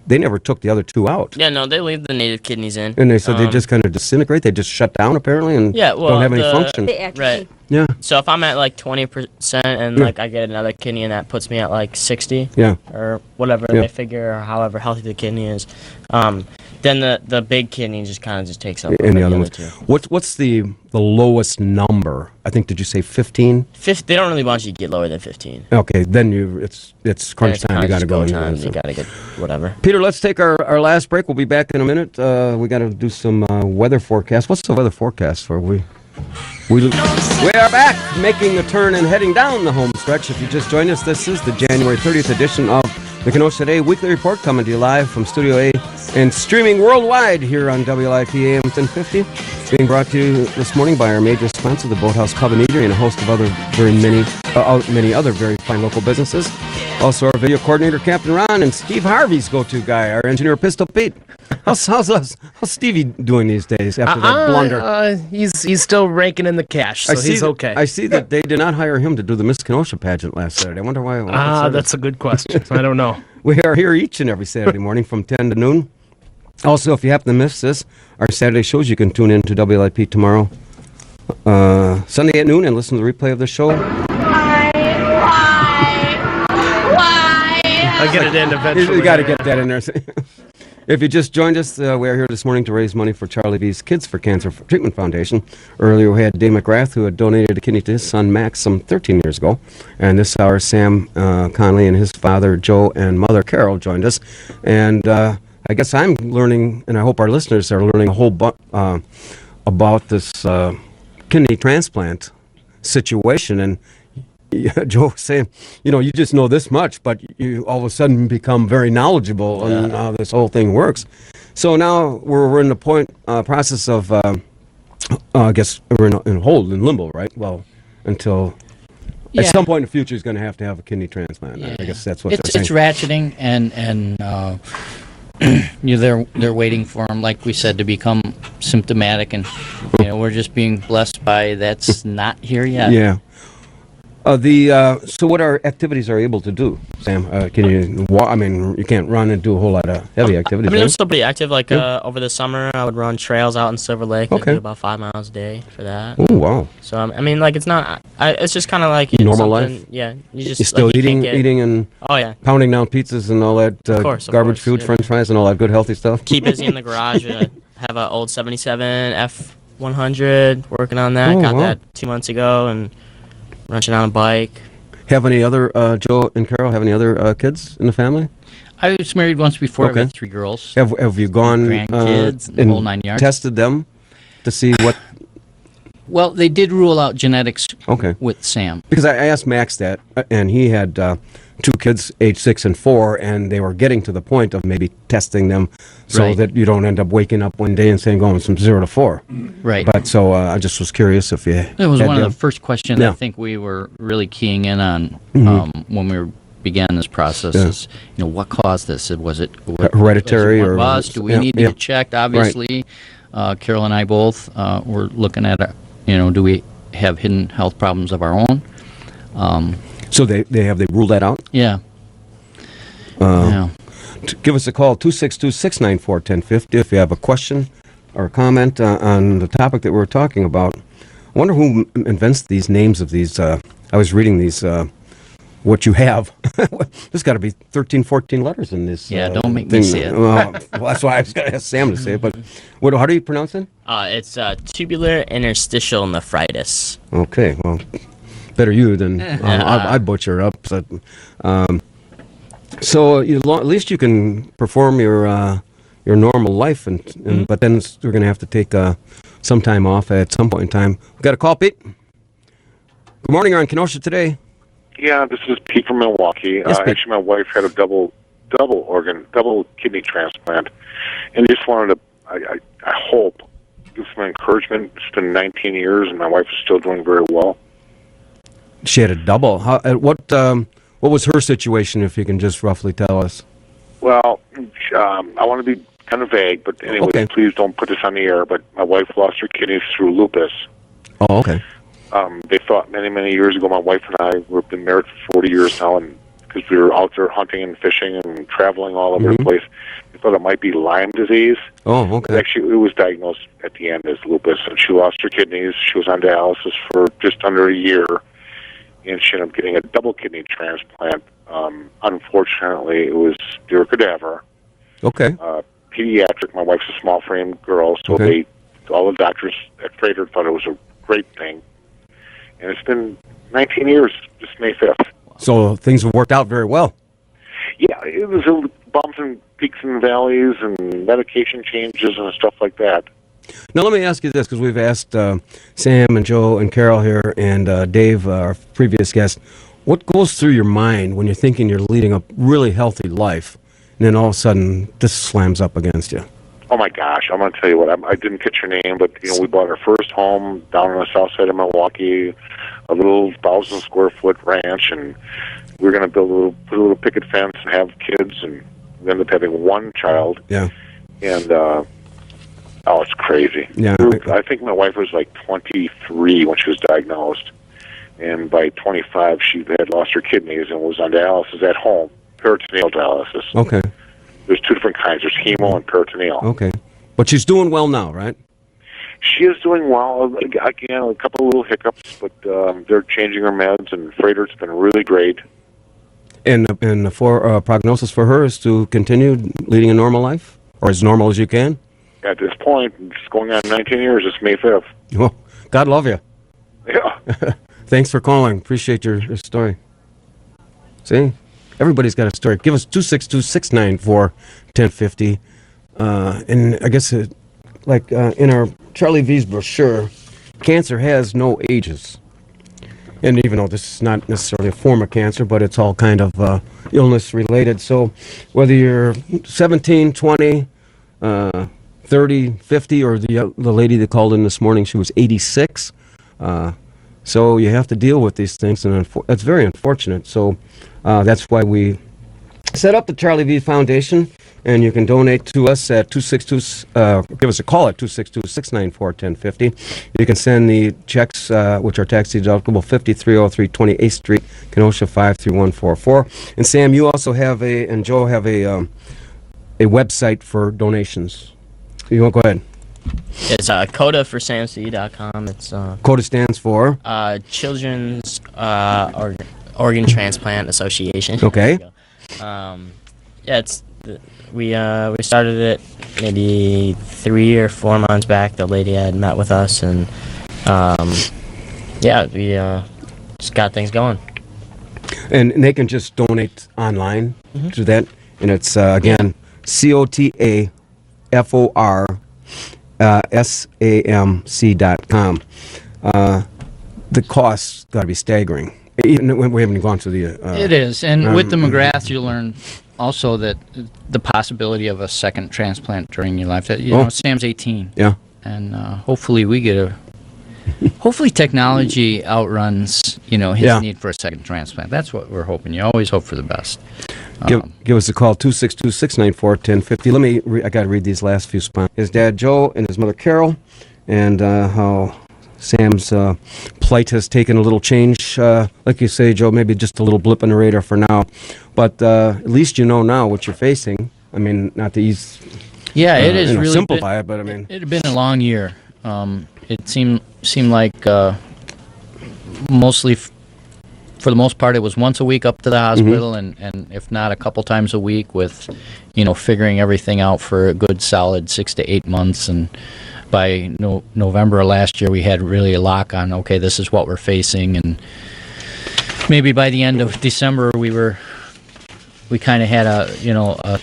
S1: They never took the other 2 out.
S10: Yeah, no, they leave the native kidneys in.
S1: And they said they just kind of disintegrate. They just shut down, apparently, and don't have any function.
S10: Right.
S1: Yeah.
S10: So if I'm at like 20% and like I get another kidney and that puts me at like 60, or whatever they figure, or however healthy the kidney is, then the big kidney just kind of just takes up.
S1: And the other ones. What's the lowest number? I think, did you say 15?
S10: They don't really want you to get lower than 15.
S1: Okay, then it's crunch time. You got to go.
S10: You got to get whatever.
S1: Peter, let's take our last break. We'll be back in a minute. We got to do some weather forecast. What's the weather forecast for? We are back, making the turn and heading down the home stretch. If you just joined us, this is the January 30th edition of the Kenosha Today Weekly Report, coming to you live from Studio A and streaming worldwide here on WIP AM 1050. Being brought to you this morning by our major sponsor, the Boathouse Pub and Eatery, and a host of many other very fine local businesses. Also, our video coordinator, Captain Ron, and Steve Harvey's go-to guy, our engineer, Pistol Pete. How's Stevie doing these days after that blunder?
S3: He's still raking in the cash, so he's okay.
S1: I see that they did not hire him to do the Miss Kenosha pageant last Saturday. I wonder why.
S3: That's a good question. I don't know.
S1: We are here each and every Saturday morning from 10 to noon. Also, if you happen to miss this, our Saturday shows, you can tune in to WIP tomorrow, Sunday at noon, and listen to the replay of the show.
S3: Why? I'll get it in eventually.
S1: You got to get that in there. If you just joined us, we are here this morning to raise money for Charlie V's Kids for Cancer Treatment Foundation. Earlier, we had Dave McGrath, who had donated a kidney to his son, Max, some 13 years ago. And this hour, Sam Conley and his father, Joe, and mother, Carol, joined us. And I I guess I'm learning, and I hope our listeners are learning a whole about this kidney transplant situation. And Joe was saying, you just know this much, but you all of a sudden become very knowledgeable on how this whole thing works. So now we're in the process of, I guess we're in limbo, right? Well, until at some point in the future he's going to have a kidney transplant.
S11: Yeah.
S1: I guess that's what
S11: it's
S1: they're saying.
S11: ratcheting, and they're waiting for him, like we said, to become symptomatic, and we're just being blessed by that's not here yet.
S1: Yeah. So what activities are you able to do, Sam? Can you walk? I mean, you can't run and do a whole lot of heavy activities.
S10: I mean,
S1: right?
S10: I'm still pretty active. Like over the summer, I would run trails out in Silver Lake. I do about 5 miles a day for that.
S1: Oh, wow.
S10: So I mean, like it's not. It's just kind of like
S1: normal life.
S10: Yeah,
S1: you're still eating and pounding down pizzas and all that
S10: of course,
S1: garbage food, French fries, and all that good healthy stuff.
S10: Keep busy in the garage. Have an old '77 F100. Working on that. Got that 2 months ago and. Running on a bike.
S1: Have any other, Joe and Carol, have any other kids in the family?
S11: I was married once before. I've got 3 girls.
S1: Have you gone
S11: grandkids, the whole 9 yards?
S1: Tested them to see what?
S11: Well, they did rule out genetics with Sam.
S1: Because I asked Max that, and he had 2 kids, age 6 and 4, and they were getting to the point of maybe testing them so that you don't end up waking up one day and saying going from 0 to 4.
S11: Right.
S1: But so I just was curious if you.
S11: It was one of the first questions I think we were really keying in on when we began this process. Is what caused this? Was it
S1: hereditary
S11: or bust? Do we need to get checked? Obviously, Carol and I both were looking at do we have hidden health problems of our own?
S1: So they ruled that out?
S11: Yeah.
S1: Give us a call, 262-694-1050, if you have a question or a comment on the topic that we're talking about. I wonder who invents these names of these. I was reading these, what you have. There's got to be 13, 14 letters in this.
S11: Yeah, don't make me say it.
S1: Well, that's why I was going to ask Sam to say it. But how do you pronounce it?
S10: It's tubular interstitial nephritis.
S1: Okay, well. Better you than I butcher it up. So at least you can perform your normal life, but then we're going to have to take some time off at some point in time. We got a call, Pete. Good morning. You're on Kenosha today.
S6: Yeah, this is Pete from Milwaukee.
S1: Yes, Pete.
S6: Actually, my wife had a double kidney transplant, and just wanted to. I hope give some encouragement. It's been 19 years, and my wife is still doing very well.
S1: She had a double. What was her situation, if you can just roughly tell us?
S6: Well, I want to be kind of vague, but anyway, please don't put this on the air, but my wife lost her kidneys through lupus.
S1: Oh, okay.
S6: They thought many, many years ago, my wife and I, we've been married for 40 years now, and because we were out there hunting and fishing and traveling all over the place, they thought it might be Lyme disease.
S1: Oh, okay.
S6: Actually, it was diagnosed at the end as lupus, and she lost her kidneys. She was on dialysis for just under a year. And she ended up getting a double kidney transplant. Unfortunately, it was deer cadaver.
S1: Okay.
S6: Pediatric. My wife's a small frame girl, so all the doctors at Freighter thought it was a great thing. And it's been 19 years, just May 5th.
S1: So things have worked out very well.
S6: Yeah, it was bumps and peaks and valleys and medication changes and stuff like that.
S1: Now, let me ask you this, because we've asked Sam and Joe and Carol here and Dave, our previous guest, what goes through your mind when you're thinking you're leading a really healthy life, and then all of a sudden this slams up against you?
S6: Oh, my gosh. I'm going to tell you what. I didn't catch your name, but we bought our first home down on the south side of Milwaukee, a little 1,000-square-foot ranch, and we were going to put a little picket fence and have kids, and we ended up having one child.
S1: Yeah.
S6: And, it's crazy.
S1: Yeah.
S6: I think my wife was like 23 when she was diagnosed, and by 25 she had lost her kidneys and was on dialysis at home, peritoneal dialysis.
S1: Okay.
S6: There's 2 different kinds. There's hemo and peritoneal.
S1: Okay. But she's doing well now, right?
S6: She is doing well. Again, a couple of little hiccups, but they're changing her meds, and Freighter's been really great.
S1: And for prognosis for her is to continue leading a normal life, or as normal as you can?
S6: At this point, it's going on 19 years. It's May 5th.
S1: Well, God love you.
S6: Yeah.
S1: Thanks for calling. Appreciate your story. See? Everybody's got a story. Give us 262-694-1050. and I guess in our Charlie V's brochure, cancer has no ages. And even though this is not necessarily a form of cancer, but it's all kind of illness related. So whether you're 17, 20, 30, 50, or the lady that called in this morning, she was 86. So you have to deal with these things, and it's very unfortunate. So that's why we set up the Charlie V Foundation, and you can donate to us at 262. Give us a call at 262-694-1050. You can send the checks, which are tax deductible, 5303 28th Street, Kenosha 53144. And Sam, you also have and Joe have a website for donations. You want to go ahead?
S10: It's codaforsamc.com. It's
S1: CODA stands for
S10: Children's Organ Transplant Association.
S1: Okay.
S10: We started it maybe 3 or 4 months back. The lady had met with us, and we just got things going.
S1: And they can just donate online to that, and it's again COTAFORSAMC.com. The costs got to be staggering. Even when we haven't gone to the.
S11: It is, and with the McGrath, you learn also that the possibility of a second transplant during your life. That Sam's 18.
S1: Yeah.
S11: And hopefully we get hopefully technology outruns his need for a second transplant. That's what we're hoping. You always hope for the best.
S1: Give us a call, 262-694-1050. I got to read these last few spots. His dad Joe and his mother Carol, and how Sam's plight has taken a little change. Like you say, Joe, maybe just a little blip on the radar for now. But at least you know now what you're facing. I mean, not to ease.
S11: Yeah, it is really
S1: simplify it, but I mean,
S11: it had been a long year. It seemed like mostly, for the most part, it was once a week up to the hospital, and if not, a couple times a week with, figuring everything out for a good solid 6 to 8 months. And by November of last year, we had really a lock on, okay, this is what we're facing. And maybe by the end of December, we kind of had a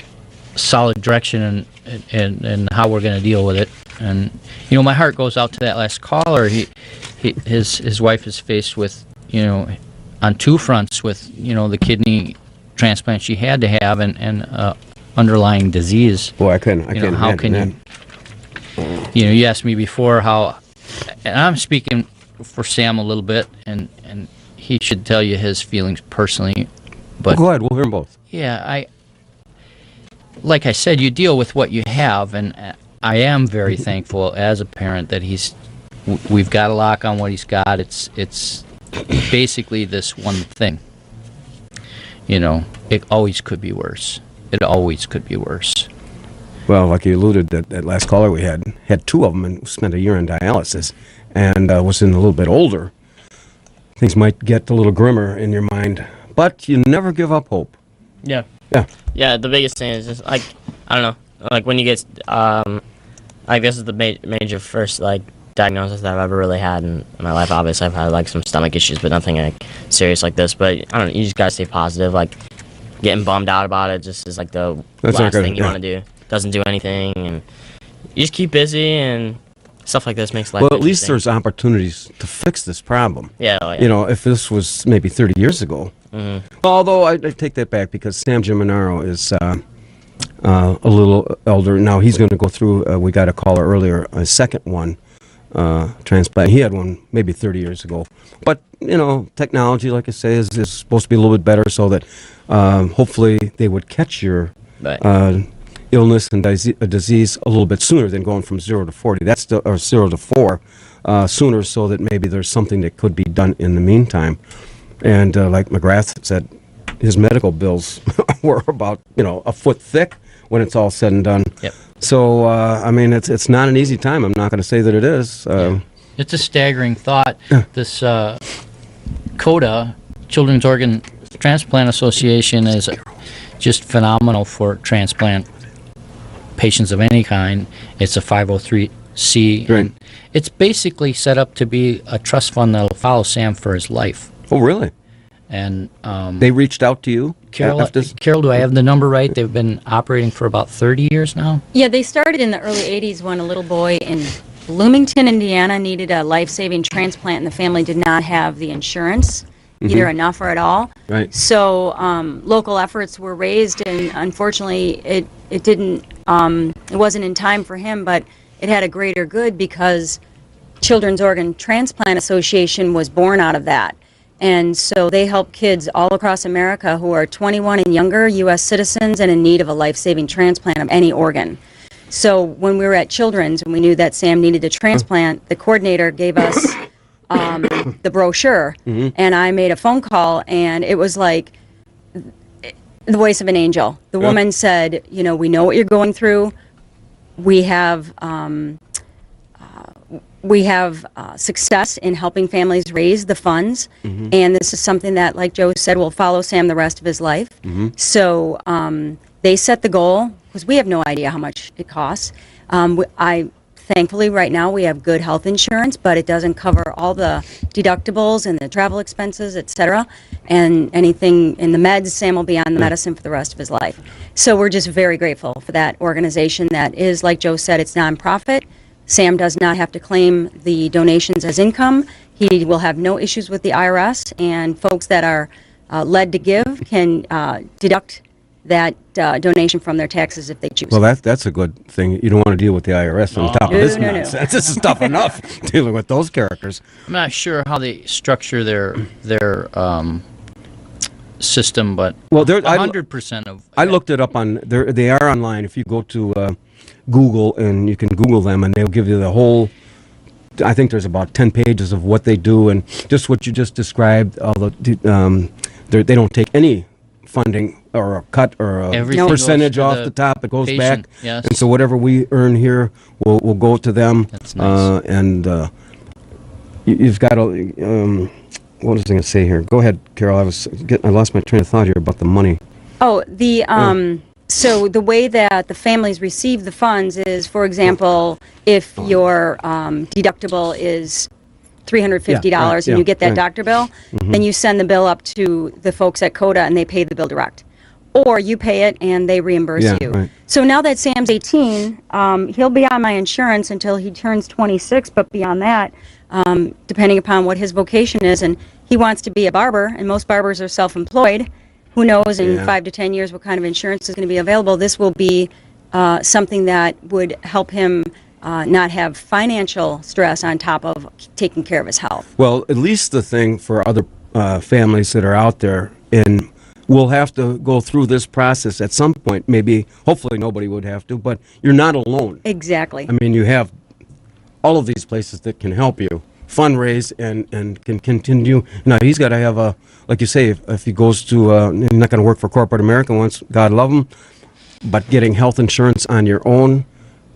S11: solid direction and how we're going to deal with it. And my heart goes out to that last caller. His wife is faced with on two fronts with the kidney transplant she had to have and underlying disease.
S1: Boy, I couldn't
S11: how can
S1: that.
S11: You asked me before how, and I'm speaking for Sam a little bit, and he should tell you his feelings personally. But
S1: go ahead, we'll hear them both.
S11: Yeah, like I said, you deal with what you have, and I am very thankful as a parent that we've got a lock on what he's got. It's basically this one thing. It always could be worse. It always could be worse.
S1: Well, like you alluded, that last caller we had two of them and spent a year in dialysis, and was in a little bit older. Things might get a little grimmer in your mind, but you never give up hope.
S10: Yeah.
S1: Yeah.
S10: Yeah, the biggest thing is just, I don't know, when you get, this is the major first, diagnosis that I've ever really had in my life. Obviously, I've had, some stomach issues, but nothing, serious like this. But, I don't know, you just gotta stay positive. Getting bummed out about it just is, the last thing you want to do. Doesn't do anything, and you just keep busy, and stuff like this makes life
S1: Well, at least there's opportunities to fix this problem.
S10: Yeah, yeah.
S1: If this was maybe 30 years ago.
S10: Mm-hmm.
S1: Although I take that back, because Sam Giminaro is a little elder. Now he's going to go through, we got a caller earlier, a second one, transplant. He had one maybe 30 years ago. But, technology, like I say, is supposed to be a little bit better so that hopefully they would catch your illness and disease a little bit sooner than going from 0 to 40. Or 0 to 4 sooner, so that maybe there's something that could be done in the meantime. And like McGrath said, his medical bills were about a foot thick when it's all said and done.
S11: Yep.
S1: So it's not an easy time. I'm not going to say that it is.
S11: It's a staggering thought. This CODA, Children's Organ Transplant Association, is just phenomenal for transplant patients of any kind. It's a 503c.
S1: Right.
S11: It's basically set up to be a trust fund that'll follow Sam for his life.
S1: Oh, really?
S11: And
S1: they reached out to you?
S11: Carol,
S1: after this?
S11: Carol, do I have the number right? They've been operating for about 30 years now?
S12: Yeah, they started in the early 80s when a little boy in Bloomington, Indiana needed a life-saving transplant, and the family did not have the insurance, either enough or at all.
S1: Right.
S12: So local efforts were raised, and unfortunately, it didn't. It wasn't in time for him, but it had a greater good because Children's Organ Transplant Association was born out of that. And so they help kids all across America who are 21 and younger, U.S. citizens, and in need of a life-saving transplant of any organ. So when we were at Children's and we knew that Sam needed a transplant, the coordinator gave us the brochure, and I made a phone call, and it was like the voice of an angel. The woman said, you know, we know what you're going through. We have success in helping families raise the funds, and this is something that, like Joe said, will follow Sam the rest of his life. So they set the goal, because we have no idea how much it costs. Thankfully, right now, we have good health insurance, but it doesn't cover all the deductibles and the travel expenses, et cetera, and anything in the meds. Sam will be on the medicine for the rest of his life. So we're just very grateful for that organization that is, like Joe said, it's nonprofit. Sam does not have to claim the donations as income. He will have no issues with the IRS, and folks that are led to give can deduct that donation from their taxes if they choose.
S1: Well, that's a good thing. You don't want to deal with the IRS on top of this nonsense. This is tough enough dealing with those characters.
S11: I'm not sure how they structure their system, but 100% of...
S1: I looked it up on... They are online. If you go to Google, and you can Google them, and they'll give you the whole... I think there's about 10 pages of what they do, and just what you just described. They don't take any funding or a cut or a percentage off the top. It goes
S11: patient,
S1: back,
S11: yes.
S1: and so whatever we earn here will go to them.
S11: That's nice.
S1: And you've got a... what was I going to say here? Go ahead, Carol. I lost my train of thought here about the money.
S12: Oh, so the way that the families receive the funds is, for example, if your deductible is $350 and you get that doctor bill, then you send the bill up to the folks at CODA and they pay the bill direct. Or you pay it and they reimburse you. Right. So now that Sam's 18, he'll be on my insurance until he turns 26, but beyond that, depending upon what his vocation is, and he wants to be a barber, and most barbers are self-employed. Who knows in 5 to 10 years what kind of insurance is going to be available. This will be something that would help him not have financial stress on top of taking care of his health.
S1: Well, at least the thing for other families that are out there, and we'll have to go through this process at some point. Maybe, hopefully nobody would have to, but you're not alone.
S12: Exactly.
S1: I mean, you have all of these places that can help you fundraise and can continue. Now, he's got to have like you say, if he goes to, he's not going to work for corporate America once, God love him, but getting health insurance on your own,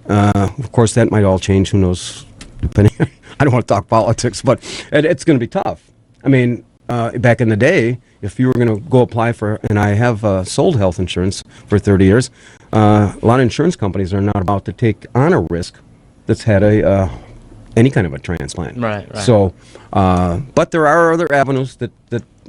S1: of course, that might all change. Who knows? Depending, I don't want to talk politics, but it's going to be tough. I mean, back in the day, if you were going to go apply for, and I have sold health insurance for 30 years, a lot of insurance companies are not about to take on a risk that's had any kind of a transplant.
S10: Right.
S1: So, but there are other avenues that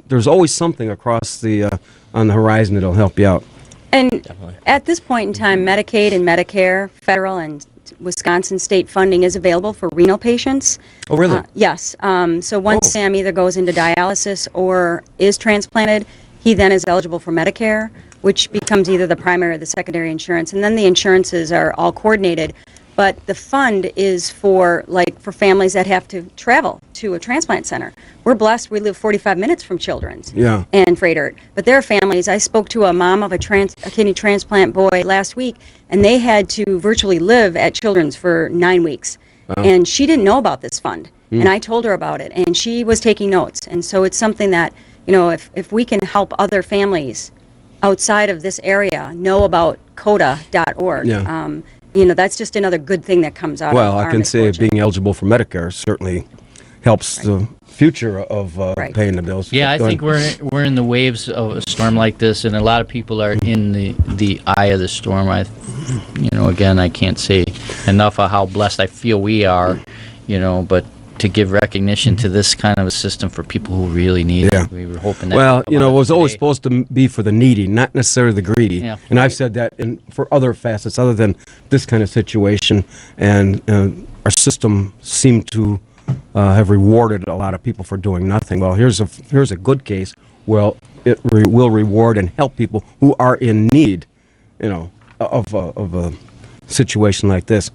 S1: there's always something across the on the horizon that'll help you out.
S12: And at this point in time, Medicaid and Medicare, federal and Wisconsin state funding is available for renal patients.
S1: Oh, really?
S12: Yes. So once Sam either goes into dialysis or is transplanted, he then is eligible for Medicare, which becomes either the primary or the secondary insurance. And then the insurances are all coordinated. But the fund is for families that have to travel to a transplant center. We're blessed. We live 45 minutes from Children's and Fredert. But there are families. I spoke to a mom of a kidney transplant boy last week, and they had to virtually live at Children's for 9 weeks. Wow. And she didn't know about this fund. And I told her about it, and she was taking notes. And so it's something that, if we can help other families outside of this area know about coda.org, that's just another good thing that comes out of
S1: Well, I can say being eligible for Medicare certainly helps the future of paying the bills.
S11: Yeah, I think we're in the waves of a storm like this, and a lot of people are in the eye of the storm. Again, I can't say enough of how blessed I feel we are, but to give recognition to this kind of a system for people who really need
S1: Yeah.
S11: it. We were hoping that.
S1: Well,
S11: would come
S1: it
S11: out
S1: was always
S11: today.
S1: supposed to be for the needy, not necessarily the greedy.
S11: Yeah.
S1: And I've said that for other facets other than this kind of situation. And our system seemed to have rewarded a lot of people for doing nothing. Well, here's a good case. Well, it will reward and help people who are in need, of a situation like this.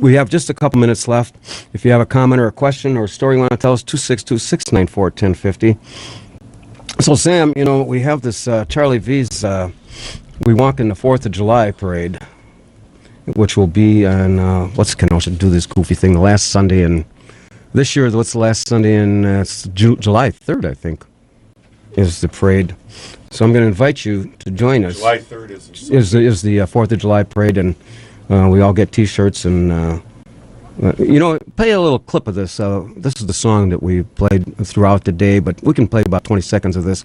S1: We have just a couple minutes left. If you have a comment or a question or a story you want to tell us, 262-694-1050. So, Sam, we have this Charlie V's, we walk in the 4th of July parade, which will be on, what's Kenosha do this goofy thing, the last Sunday in, this year, what's the last Sunday in, it's July 3rd, I think, is the parade. So I'm going to invite you to join us.
S13: July 3rd
S1: is the 4th of July parade, and we all get T-shirts, and play a little clip of this. This is the song that we played throughout the day, but we can play about 20 seconds of this.